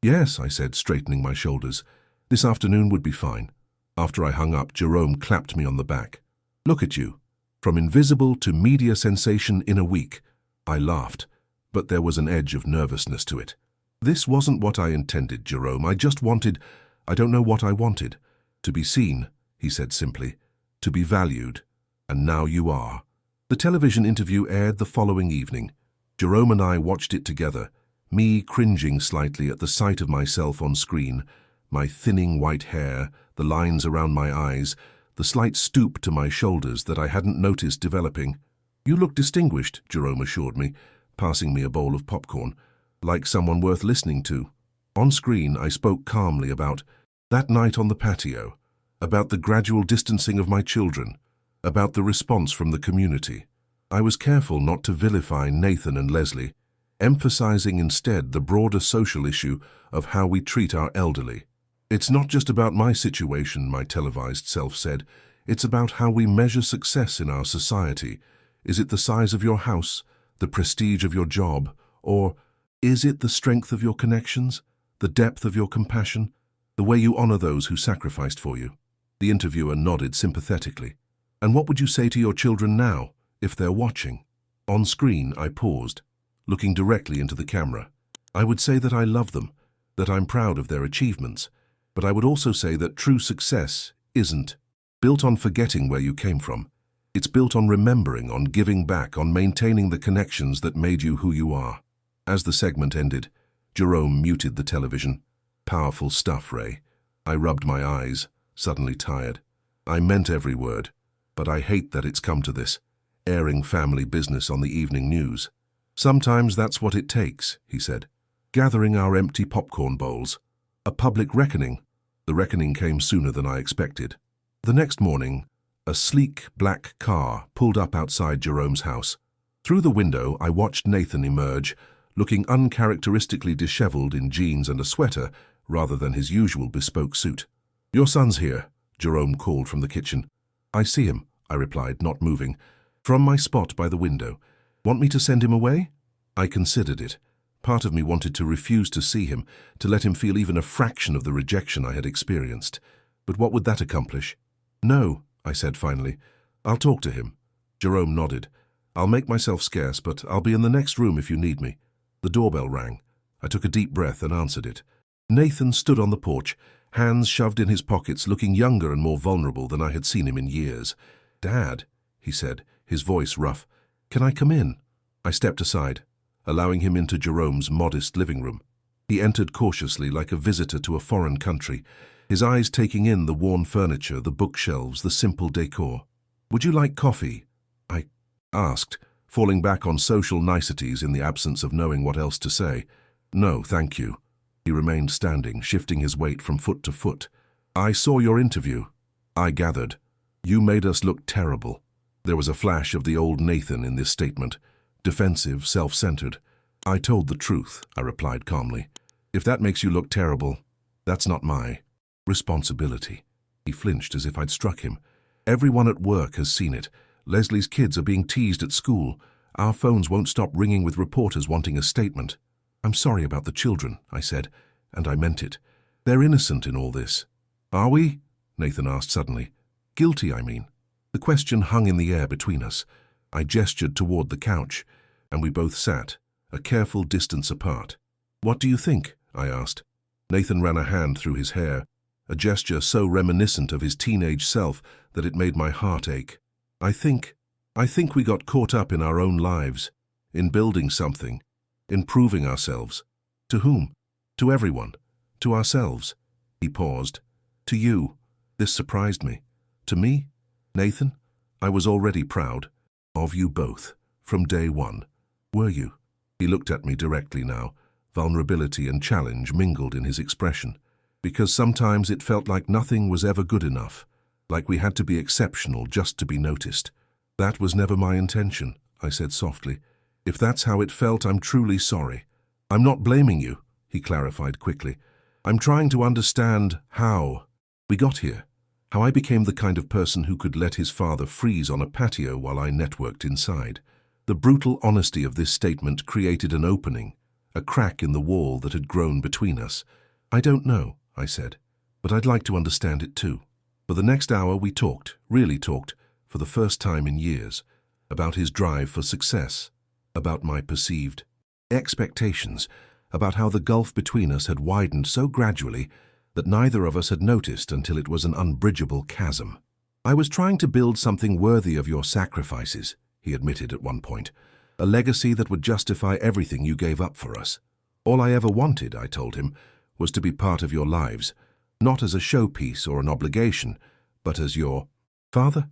Yes, I said, straightening my shoulders. This afternoon would be fine. After I hung up, Jerome clapped me on the back. Look at you. From invisible to media sensation in a week. I laughed, but there was an edge of nervousness to it. This wasn't what I intended, Jerome. I don't know what I wanted. To be seen, he said simply. To be valued. And now you are. The television interview aired the following evening. Jerome and I watched it together, me cringing slightly at the sight of myself on screen, my thinning white hair, the lines around my eyes, the slight stoop to my shoulders that I hadn't noticed developing. You look distinguished, Jerome assured me, passing me a bowl of popcorn, like someone worth listening to. On screen, I spoke calmly about that night on the patio, about the gradual distancing of my children, about the response from the community. I was careful not to vilify Nathan and Leslie, emphasizing instead the broader social issue of how we treat our elderly. It's not just about my situation, my televised self said. It's about how we measure success in our society. Is it the size of your house, the prestige of your job, or is it the strength of your connections, the depth of your compassion, the way you honor those who sacrificed for you? The interviewer nodded sympathetically. And what would you say to your children now, if they're watching? On screen, I paused, looking directly into the camera. I would say that I love them, that I'm proud of their achievements, but I would also say that true success isn't built on forgetting where you came from. It's built on remembering, on giving back, on maintaining the connections that made you who you are. As the segment ended, Jerome muted the television. Powerful stuff, Ray. I rubbed my eyes, suddenly tired. I meant every word, but I hate that it's come to this, airing family business on the evening news. Sometimes that's what it takes, he said, gathering our empty popcorn bowls. A public reckoning. The reckoning came sooner than I expected. The next morning, a sleek black car pulled up outside Jerome's house. Through the window, I watched Nathan emerge, looking uncharacteristically disheveled in jeans and a sweater, rather than his usual bespoke suit. Your son's here, Jerome called from the kitchen. I see him, I replied, not moving. From my spot by the window. Want me to send him away? I considered it. Part of me wanted to refuse to see him, to let him feel even a fraction of the rejection I had experienced. But what would that accomplish? No, I said finally. I'll talk to him. Jerome nodded. I'll make myself scarce, but I'll be in the next room if you need me. The doorbell rang. I took a deep breath and answered it. Nathan stood on the porch, hands shoved in his pockets, looking younger and more vulnerable than I had seen him in years. Dad, he said, his voice rough. Can I come in? I stepped aside, allowing him into Jerome's modest living room. He entered cautiously like a visitor to a foreign country, his eyes taking in the worn furniture, the bookshelves, the simple decor. Would you like coffee? I asked, falling back on social niceties in the absence of knowing what else to say. No, thank you. He remained standing, shifting his weight from foot to foot. I saw your interview. I gathered. You made us look terrible. There was a flash of the old Nathan in this statement. Defensive, self-centered. I told the truth, I replied calmly. If that makes you look terrible, that's not my responsibility. He flinched as if I'd struck him. Everyone at work has seen it. Leslie's kids are being teased at school. Our phones won't stop ringing with reporters wanting a statement. I'm sorry about the children, I said, and I meant it. They're innocent in all this. Are we? Nathan asked suddenly. Guilty, I mean. The question hung in the air between us. I gestured toward the couch, and we both sat, a careful distance apart. What do you think? I asked. Nathan ran a hand through his hair, a gesture so reminiscent of his teenage self that it made my heart ache. I think we got caught up in our own lives, in building something, in proving ourselves. To whom? To everyone. To ourselves. He paused. To you. This surprised me. To me? Nathan? I was already proud. Of you both. From day one. Were you? He looked at me directly now. Vulnerability and challenge mingled in his expression. Because sometimes it felt like nothing was ever good enough. Like we had to be exceptional just to be noticed. That was never my intention, I said softly. If that's how it felt, I'm truly sorry. I'm not blaming you, he clarified quickly. I'm trying to understand how we got here. How I became the kind of person who could let his father freeze on a patio while I networked inside. The brutal honesty of this statement created an opening, a crack in the wall that had grown between us. "I don't know," I said, "but I'd like to understand it too." For the next hour we talked, really talked, for the first time in years, about his drive for success, about my perceived expectations, about how the gulf between us had widened so gradually that neither of us had noticed until it was an unbridgeable chasm. "I was trying to build something worthy of your sacrifices," he admitted at one point, "a legacy that would justify everything you gave up for us. All I ever wanted," I told him, "was to be part of your lives, not as a showpiece or an obligation, but as your father,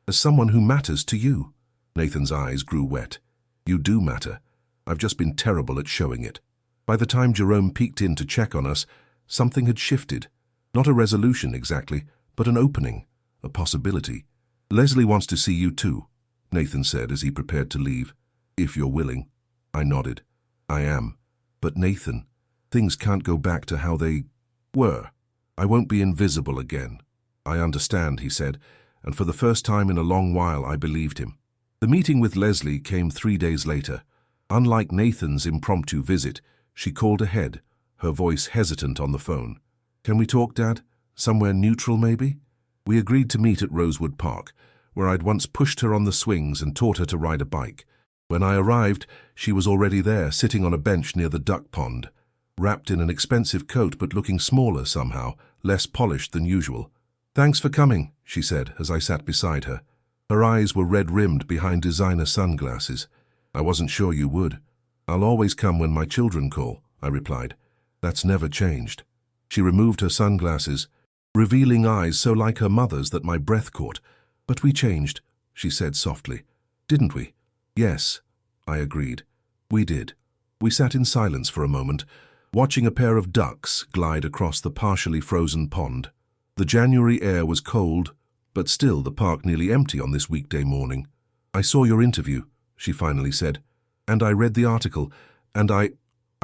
as someone who matters to you." Nathan's eyes grew wet. "You do matter. I've just been terrible at showing it." By the time Jerome peeked in to check on us, something had shifted. Not a resolution exactly, but an opening, a possibility. "Leslie wants to see you too," Nathan said as he prepared to leave. "If you're willing." I nodded. "I am. But Nathan, things can't go back to how they were. I won't be invisible again." "I understand," he said, and for the first time in a long while I believed him. The meeting with Leslie came 3 days later. Unlike Nathan's impromptu visit, she called ahead, her voice hesitant on the phone. "Can we talk, Dad? Somewhere neutral, maybe?" We agreed to meet at Rosewood Park, where I'd once pushed her on the swings and taught her to ride a bike. When I arrived, she was already there, sitting on a bench near the duck pond, wrapped in an expensive coat but looking smaller somehow, less polished than usual. "Thanks for coming," she said as I sat beside her. Her eyes were red-rimmed behind designer sunglasses. "I wasn't sure you would." "I'll always come when my children call," I replied. "That's never changed." She removed her sunglasses, revealing eyes so like her mother's that my breath caught. "But we changed," she said softly. "Didn't we?" "Yes," I agreed. "We did." We sat in silence for a moment, watching a pair of ducks glide across the partially frozen pond. The January air was cold, but still the park nearly empty on this weekday morning. "I saw your interview," she finally said, "and I read the article, and I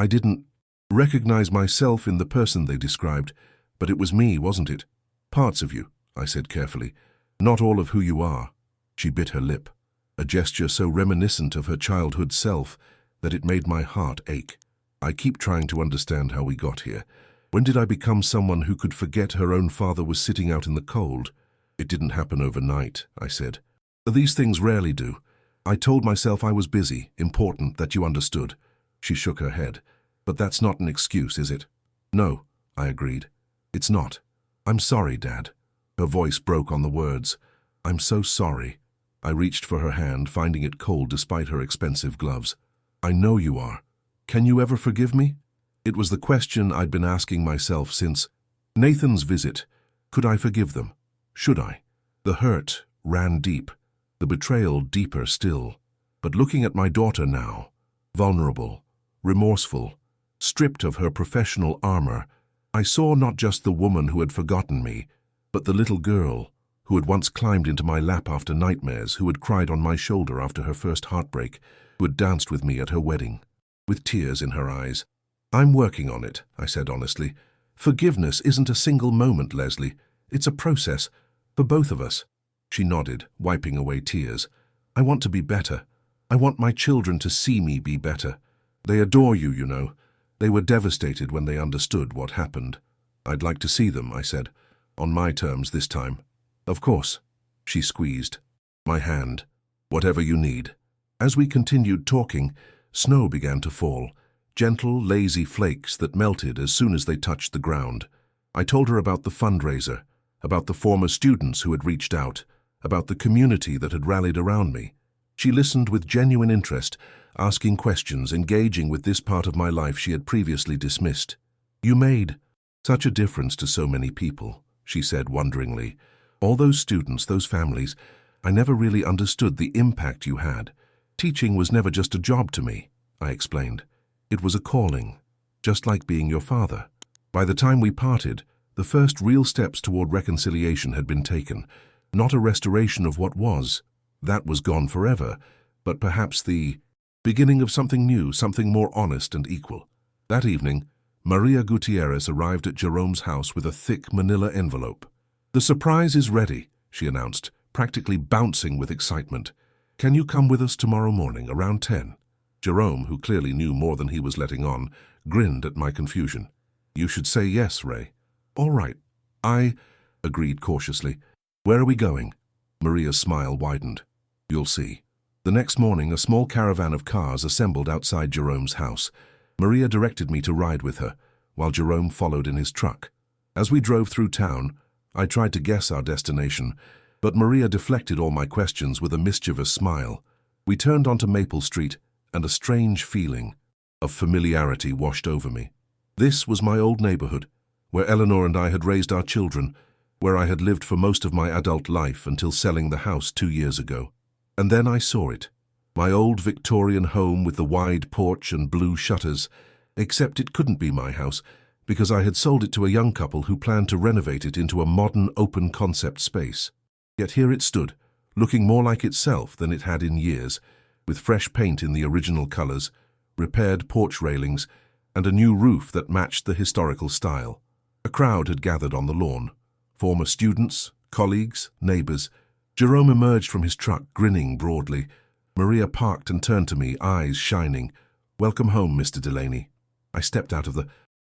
didn't recognize myself in the person they described, but it was me, wasn't it?" "Parts of you," I said carefully. "Not all of who you are." She bit her lip, a gesture so reminiscent of her childhood self that it made my heart ache. "I keep trying to understand how we got here. When did I become someone who could forget her own father was sitting out in the cold?" "It didn't happen overnight," I said. "These things rarely do. I told myself I was busy, important, that you understood." She shook her head. "But that's not an excuse, is it?" "No," I agreed. "It's not. I'm sorry, Dad." Her voice broke on the words. "I'm so sorry." I reached for her hand, finding it cold despite her expensive gloves. "I know you are. Can you ever forgive me?" It was the question I'd been asking myself since Nathan's visit. Could I forgive them? Should I? The hurt ran deep, the betrayal deeper still. But looking at my daughter now, vulnerable, remorseful, stripped of her professional armor, I saw not just the woman who had forgotten me, but the little girl who had once climbed into my lap after nightmares, who had cried on my shoulder after her first heartbreak, who had danced with me at her wedding, with tears in her eyes. "I'm working on it," I said honestly. "Forgiveness isn't a single moment, Leslie. It's a process, for both of us." She nodded, wiping away tears. "I want to be better. I want my children to see me be better. They adore you, you know. They were devastated when they understood what happened." "I'd like to see them," I said, "on my terms this time." "Of course." She squeezed my hand. "Whatever you need." As we continued talking, snow began to fall, gentle, lazy flakes that melted as soon as they touched the ground. I told her about the fundraiser, about the former students who had reached out, about the community that had rallied around me. She listened with genuine interest, asking questions, engaging with this part of my life she had previously dismissed. "You made such a difference to so many people," she said wonderingly. "All those students, those families, I never really understood the impact you had. Teaching was never just a job to me," I explained. "It was a calling, just like being your father." By the time we parted, the first real steps toward reconciliation had been taken. Not a restoration of what was. That was gone forever, but perhaps the beginning of something new, something more honest and equal. That evening, Maria Gutierrez arrived at Jerome's house with a thick manila envelope. "The surprise is ready," she announced, practically bouncing with excitement. Can you come with us tomorrow morning around 10? Jerome, who clearly knew more than he was letting on, grinned at my confusion. You should say yes, Ray. All right. I agreed cautiously. Where are we going? Maria's smile widened. You'll see. The next morning, a small caravan of cars assembled outside Jerome's house. Maria directed me to ride with her, while Jerome followed in his truck. As we drove through town, I tried to guess our destination, but Maria deflected all my questions with a mischievous smile. We turned onto Maple Street, and a strange feeling of familiarity washed over me. This was my old neighborhood, where Eleanor and I had raised our children, where I had lived for most of my adult life until selling the house 2 years ago. And then I saw it, my old Victorian home with the wide porch and blue shutters, except it couldn't be my house because I had sold it to a young couple who planned to renovate it into a modern open-concept space. Yet here it stood, looking more like itself than it had in years, with fresh paint in the original colors, repaired porch railings, and a new roof that matched the historical style. A crowd had gathered on the lawn. Former students, colleagues, neighbors. Jerome emerged from his truck, grinning broadly. Maria parked and turned to me, eyes shining. Welcome home, Mr. Delaney. I stepped out of the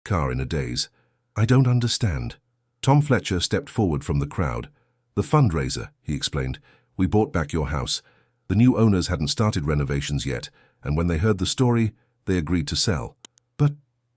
car in a daze. I don't understand. Tom Fletcher stepped forward from the crowd. The fundraiser, he explained. We bought back your house. The new owners hadn't started renovations yet, and when they heard the story, they agreed to sell. But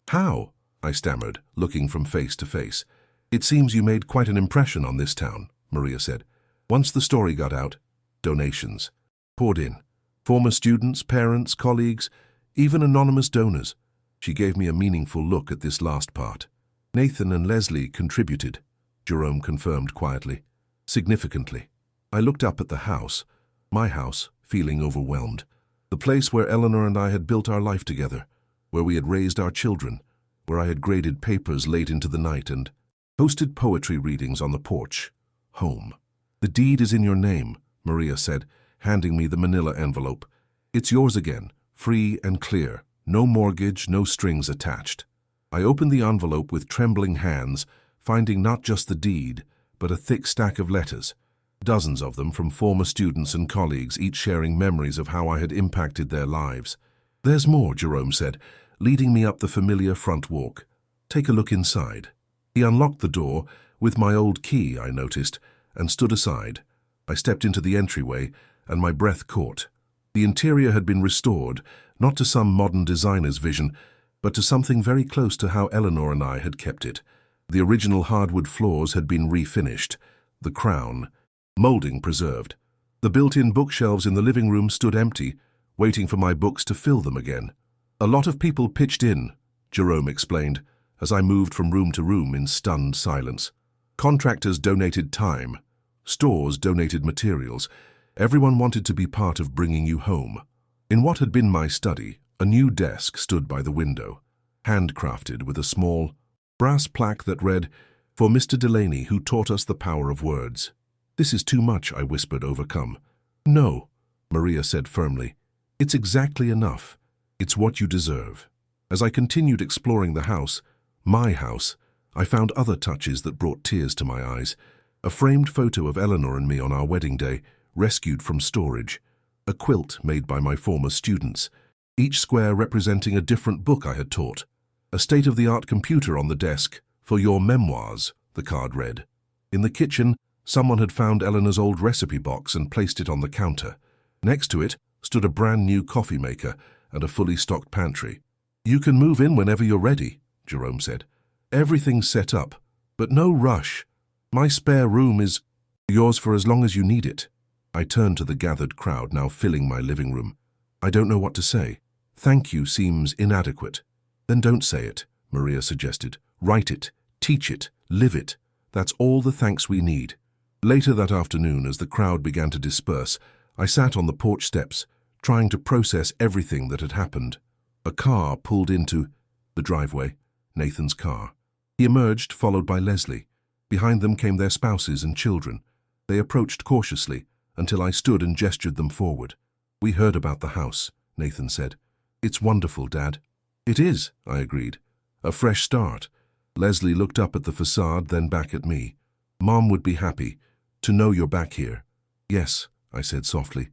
how? I stammered, looking from face to face. It seems you made quite an impression on this town, Maria said. Once the story got out, donations poured in. Former students, parents, colleagues, even anonymous donors. She gave me a meaningful look at this last part. Nathan and Leslie contributed, Jerome confirmed quietly. Significantly. I looked up at the house, my house, feeling overwhelmed. The place where Eleanor and I had built our life together, where we had raised our children, where I had graded papers late into the night and hosted poetry readings on the porch. Home. The deed is in your name, Maria said, handing me the manila envelope. It's yours again, free and clear. No mortgage, no strings attached. I opened the envelope with trembling hands, finding not just the deed, but a thick stack of letters. Dozens of them from former students and colleagues, each sharing memories of how I had impacted their lives. There's more, Jerome said, leading me up the familiar front walk. Take a look inside. He unlocked the door, with my old key, I noticed, and stood aside. I stepped into the entryway, and my breath caught. The interior had been restored, not to some modern designer's vision, but to something very close to how Eleanor and I had kept it. The original hardwood floors had been refinished, the crown, molding preserved. The built-in bookshelves in the living room stood empty, waiting for my books to fill them again. A lot of people pitched in, Jerome explained, as I moved from room to room in stunned silence. Contractors donated time. Stores donated materials. Everyone wanted to be part of bringing you home. In what had been my study, a new desk stood by the window, handcrafted with a small brass plaque that read, "For Mr. Delaney, who taught us the power of words." "This is too much," I whispered, overcome. "No," Maria said firmly. "It's exactly enough. It's what you deserve." As I continued exploring the house, my house, I found other touches that brought tears to my eyes. A framed photo of Eleanor and me on our wedding day, rescued from storage. A quilt made by my former students, each square representing a different book I had taught. A state-of-the-art computer on the desk, "For your memoirs," the card read. In the kitchen, someone had found Eleanor's old recipe box and placed it on the counter. Next to it stood a brand new coffee maker and a fully stocked pantry. "You can move in whenever you're ready," Jerome said. "Everything's set up, but no rush. My spare room is yours for as long as you need it." I turned to the gathered crowd now filling my living room. "I don't know what to say. Thank you seems inadequate." "Then don't say it," Maria suggested. "Write it, teach it, live it. That's all the thanks we need." Later that afternoon, as the crowd began to disperse, I sat on the porch steps, trying to process everything that had happened. A car pulled into the driveway, Nathan's car. He emerged, followed by Leslie. Behind them came their spouses and children. They approached cautiously until I stood and gestured them forward. "We heard about the house," Nathan said. "It's wonderful, Dad." "It is," I agreed. "A fresh start." Leslie looked up at the facade, then back at me. "Mom would be happy to know you're back here." "Yes," I said softly.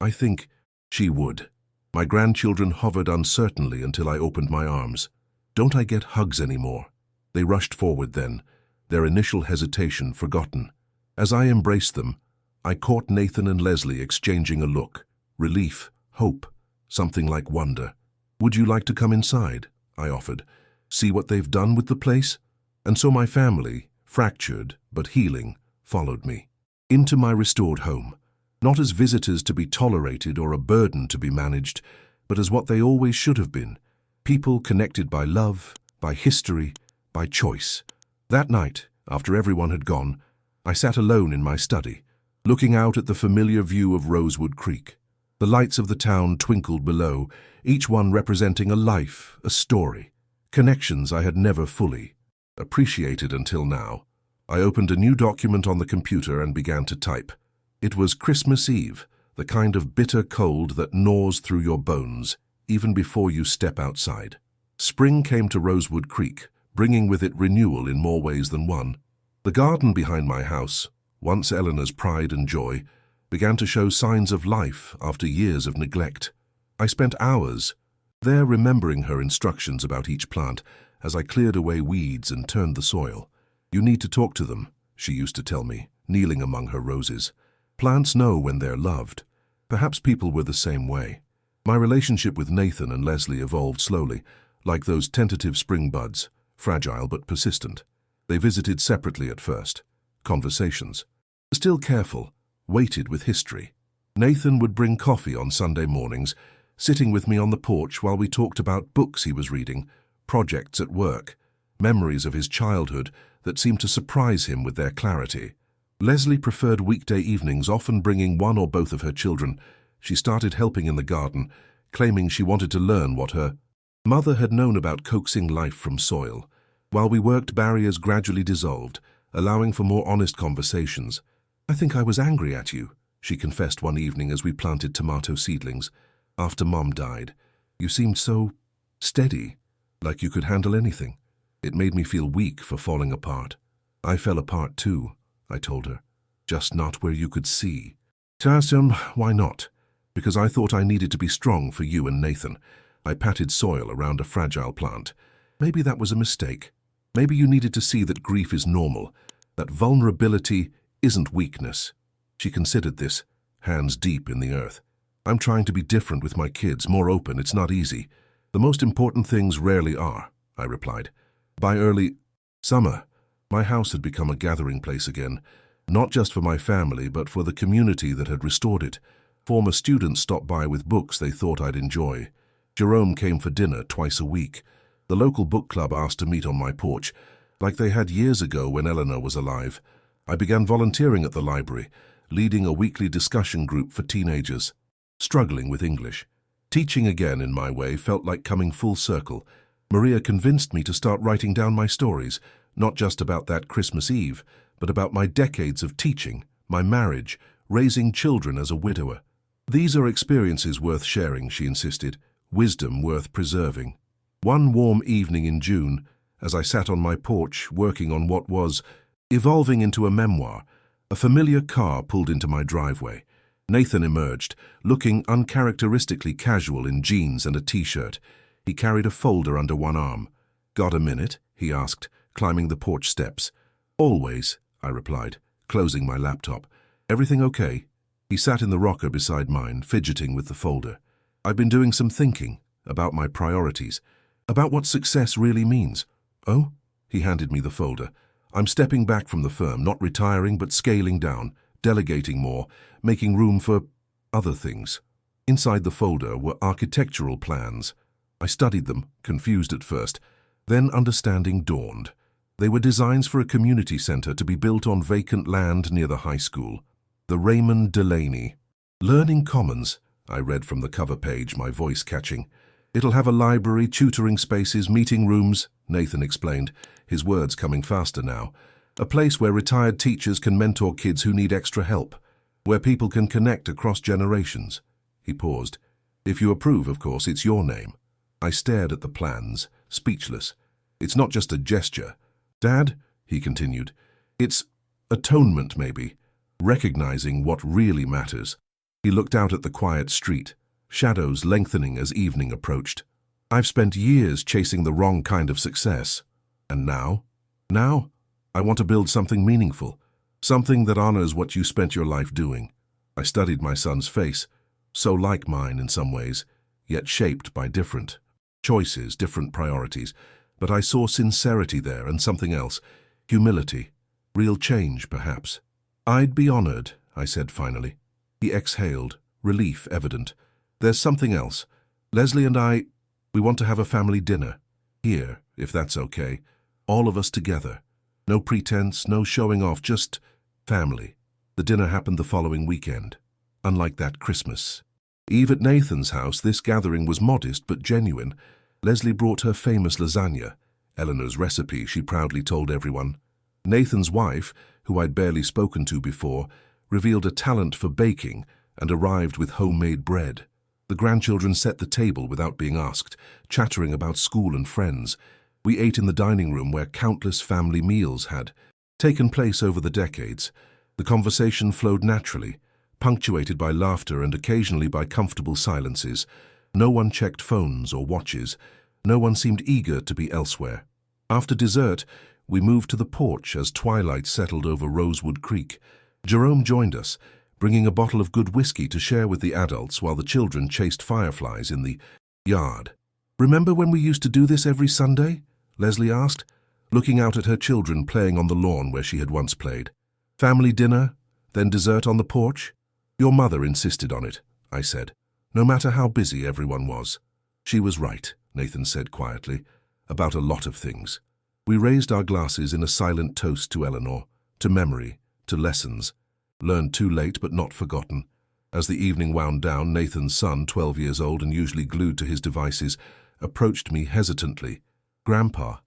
I think she would. My grandchildren hovered uncertainly until I opened my arms. Don't I get hugs anymore? They rushed forward then, their initial hesitation forgotten. As I embraced them, I caught Nathan and Leslie exchanging a look. Relief, hope, something like wonder. Would you like to come inside? I offered. See what they've done with the place? And so my family, fractured but healing, followed me. Into my restored home. Not as visitors to be tolerated or a burden to be managed, but as what they always should have been. People connected by love, by history, by choice. That night, after everyone had gone, I sat alone in my study, looking out at the familiar view of Rosewood Creek. The lights of the town twinkled below, each one representing a life, a story, connections I had never fully appreciated until now. I opened a new document on the computer and began to type. It was Christmas Eve, the kind of bitter cold that gnaws through your bones, even before you step outside. Spring came to Rosewood Creek, bringing with it renewal in more ways than one. The garden behind my house, once Eleanor's pride and joy, began to show signs of life after years of neglect. I spent hours there remembering her instructions about each plant as I cleared away weeds and turned the soil. You need to talk to them, she used to tell me, kneeling among her roses. Plants know when they're loved. Perhaps people were the same way. My relationship with Nathan and Leslie evolved slowly, like those tentative spring buds, fragile but persistent. They visited separately at first. Conversations. Still careful, weighted with history. Nathan would bring coffee on Sunday mornings, sitting with me on the porch while we talked about books he was reading, projects at work, memories of his childhood that seemed to surprise him with their clarity. Leslie preferred weekday evenings, often bringing one or both of her children. She started helping in the garden, claiming she wanted to learn what her mother had known about coaxing life from soil. While we worked, barriers gradually dissolved, allowing for more honest conversations. I think I was angry at you, she confessed one evening as we planted tomato seedlings. After Mom died, you seemed so steady, like you could handle anything. It made me feel weak for falling apart. I fell apart too, I told her, just not where you could see. To ask him, why not? Because I thought I needed to be strong for you and Nathan. I patted soil around a fragile plant. Maybe that was a mistake. Maybe you needed to see that grief is normal, that vulnerability isn't weakness. She considered this, hands deep in the earth. I'm trying to be different with my kids, more open. It's not easy. The most important things rarely are, I replied. By early summer, my house had become a gathering place again, not just for my family, but for the community that had restored it. Former students stopped by with books they thought I'd enjoy. Jerome came for dinner twice a week. The local book club asked to meet on my porch, like they had years ago when Eleanor was alive. I began volunteering at the library, leading a weekly discussion group for teenagers, struggling with English. Teaching again in my way felt like coming full circle. Maria convinced me to start writing down my stories, not just about that Christmas Eve, but about my decades of teaching, my marriage, raising children as a widower. These are experiences worth sharing, she insisted, wisdom worth preserving. One warm evening in June, as I sat on my porch working on what was evolving into a memoir, a familiar car pulled into my driveway. Nathan emerged, looking uncharacteristically casual in jeans and a t-shirt. He carried a folder under one arm. Got a minute? He asked, climbing the porch steps. Always, I replied, closing my laptop. Everything okay? He sat in the rocker beside mine, fidgeting with the folder. I've been doing some thinking about my priorities, about what success really means. Oh? He handed me the folder. I'm stepping back from the firm, not retiring, but scaling down, delegating more, making room for other things. Inside the folder were architectural plans. I studied them, confused at first. Then understanding dawned. They were designs for a community center to be built on vacant land near the high school. The Raymond Delaney. Learning Commons, I read from the cover page, my voice catching. It'll have a library, tutoring spaces, meeting rooms, Nathan explained, his words coming faster now. A place where retired teachers can mentor kids who need extra help, where people can connect across generations. He paused. If you approve, of course, it's your name. I stared at the plans, speechless. It's not just a gesture. Dad, he continued, it's atonement maybe, recognizing what really matters. He looked out at the quiet street, shadows lengthening as evening approached. I've spent years chasing the wrong kind of success. And now? Now, I want to build something meaningful, something that honors what you spent your life doing. I studied my son's face, so like mine in some ways, yet shaped by different choices, different priorities. But I saw sincerity there and something else, humility, real change, perhaps. I'd be honored, I said finally. He exhaled, relief evident. There's something else. Leslie and I, we want to have a family dinner. Here, if that's okay. All of us together. No pretense, no showing off, just family. The dinner happened the following weekend. Unlike that Christmas Eve at Nathan's house, this gathering was modest but genuine. Leslie brought her famous lasagna, Eleanor's recipe, she proudly told everyone. Nathan's wife, who I'd barely spoken to before, revealed a talent for baking and arrived with homemade bread. The grandchildren set the table without being asked, chattering about school and friends. We ate in the dining room where countless family meals had taken place over the decades. The conversation flowed naturally, punctuated by laughter and occasionally by comfortable silences. No one checked phones or watches. No one seemed eager to be elsewhere. After dessert, we moved to the porch as twilight settled over Rosewood Creek. Jerome joined us, bringing a bottle of good whiskey to share with the adults while the children chased fireflies in the yard. "Remember when we used to do this every Sunday?" Leslie asked, looking out at her children playing on the lawn where she had once played. "Family dinner, then dessert on the porch?" "Your mother insisted on it," I said, no matter how busy everyone was. "She was right," Nathan said quietly, "about a lot of things." We raised our glasses in a silent toast to Eleanor, to memory, to lessons, learned too late but not forgotten. As the evening wound down, Nathan's son, 12 years old and usually glued to his devices, approached me hesitantly. "Grandpa,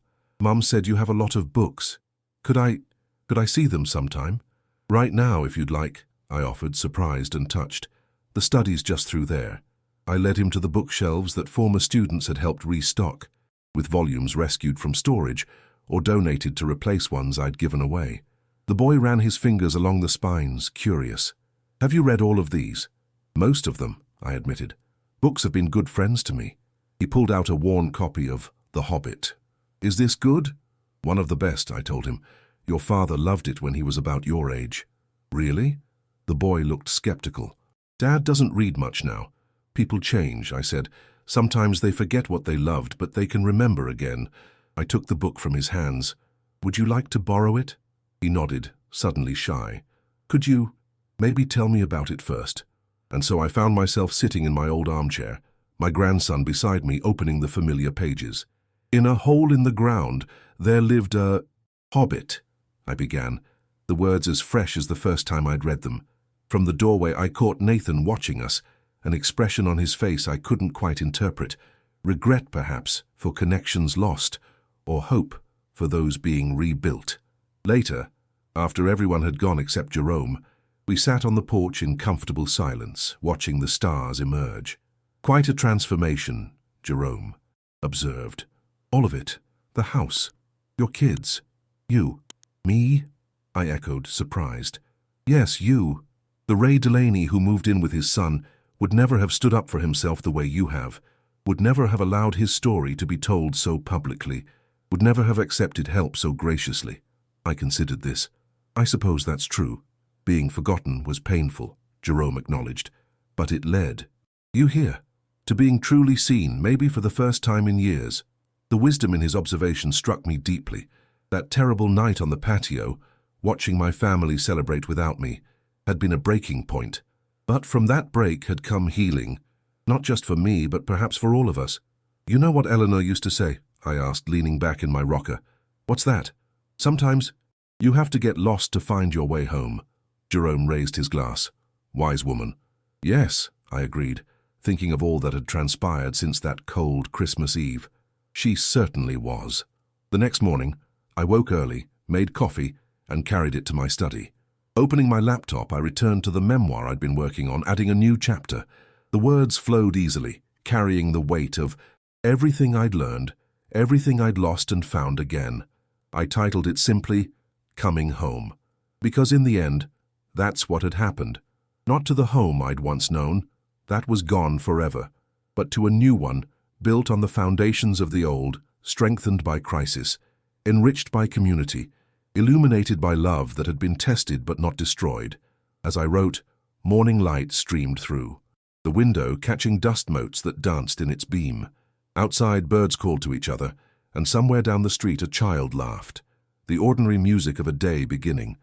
Mum said you have a lot of books. Could I see them sometime?" "Right now, if you'd like," I offered, surprised and touched. "The study's just through there." I led him to the bookshelves that former students had helped restock, with volumes rescued from storage or donated to replace ones I'd given away. The boy ran his fingers along the spines, curious. "Have you read all of these?" "Most of them," I admitted. "Books have been good friends to me." He pulled out a worn copy of The Hobbit. "Is this good?" "One of the best," I told him. "Your father loved it when he was about your age." "Really?" The boy looked skeptical. "Dad doesn't read much now. People change," I said. "Sometimes they forget what they loved, but they can remember again." I took the book from his hands. "Would you like to borrow it?" He nodded, suddenly shy. "Could you maybe tell me about it first?" And so I found myself sitting in my old armchair, my grandson beside me opening the familiar pages. "In a hole in the ground, there lived a hobbit," I began, the words as fresh as the first time I'd read them. From the doorway I caught Nathan watching us, an expression on his face I couldn't quite interpret. Regret, perhaps, for connections lost, or hope for those being rebuilt. Later, after everyone had gone except Jerome, we sat on the porch in comfortable silence, watching the stars emerge. "Quite a transformation," Jerome observed. "All of it. The house. Your kids. You." "Me?" I echoed, surprised. "Yes, you. The Ray Delaney who moved in with his son would never have stood up for himself the way you have, would never have allowed his story to be told so publicly, would never have accepted help so graciously." I considered this. "I suppose that's true. Being forgotten was painful," Jerome acknowledged. "But it led, you hear, to being truly seen, maybe for the first time in years." The wisdom in his observation struck me deeply. That terrible night on the patio, watching my family celebrate without me, had been a breaking point. But from that break had come healing, not just for me, but perhaps for all of us. "You know what Eleanor used to say?" I asked, leaning back in my rocker. "What's that?" "Sometimes you have to get lost to find your way home." Jerome raised his glass. "Wise woman." "Yes," I agreed, thinking of all that had transpired since that cold Christmas Eve. She certainly was. The next morning, I woke early, made coffee, and carried it to my study. Opening my laptop, I returned to the memoir I'd been working on, adding a new chapter. The words flowed easily, carrying the weight of everything I'd learned, everything I'd lost and found again. I titled it simply, "Coming Home," because in the end, that's what had happened. Not to the home I'd once known, that was gone forever, but to a new one, built on the foundations of the old, strengthened by crisis, enriched by community, illuminated by love that had been tested but not destroyed. As I wrote, morning light streamed through, the window catching dust motes that danced in its beam. Outside, birds called to each other, and somewhere down the street a child laughed. The ordinary music of a day beginning,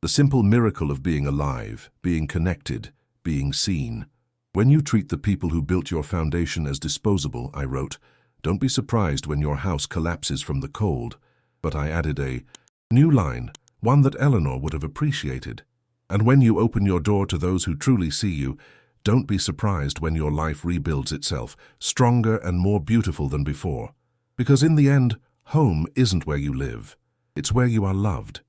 the simple miracle of being alive, being connected, being seen. When you treat the people who built your foundation as disposable, I wrote, don't be surprised when your house collapses from the cold. But I added a new line, one that Eleanor would have appreciated. And when you open your door to those who truly see you, don't be surprised when your life rebuilds itself, stronger and more beautiful than before. Because in the end, home isn't where you live. It's where you are loved.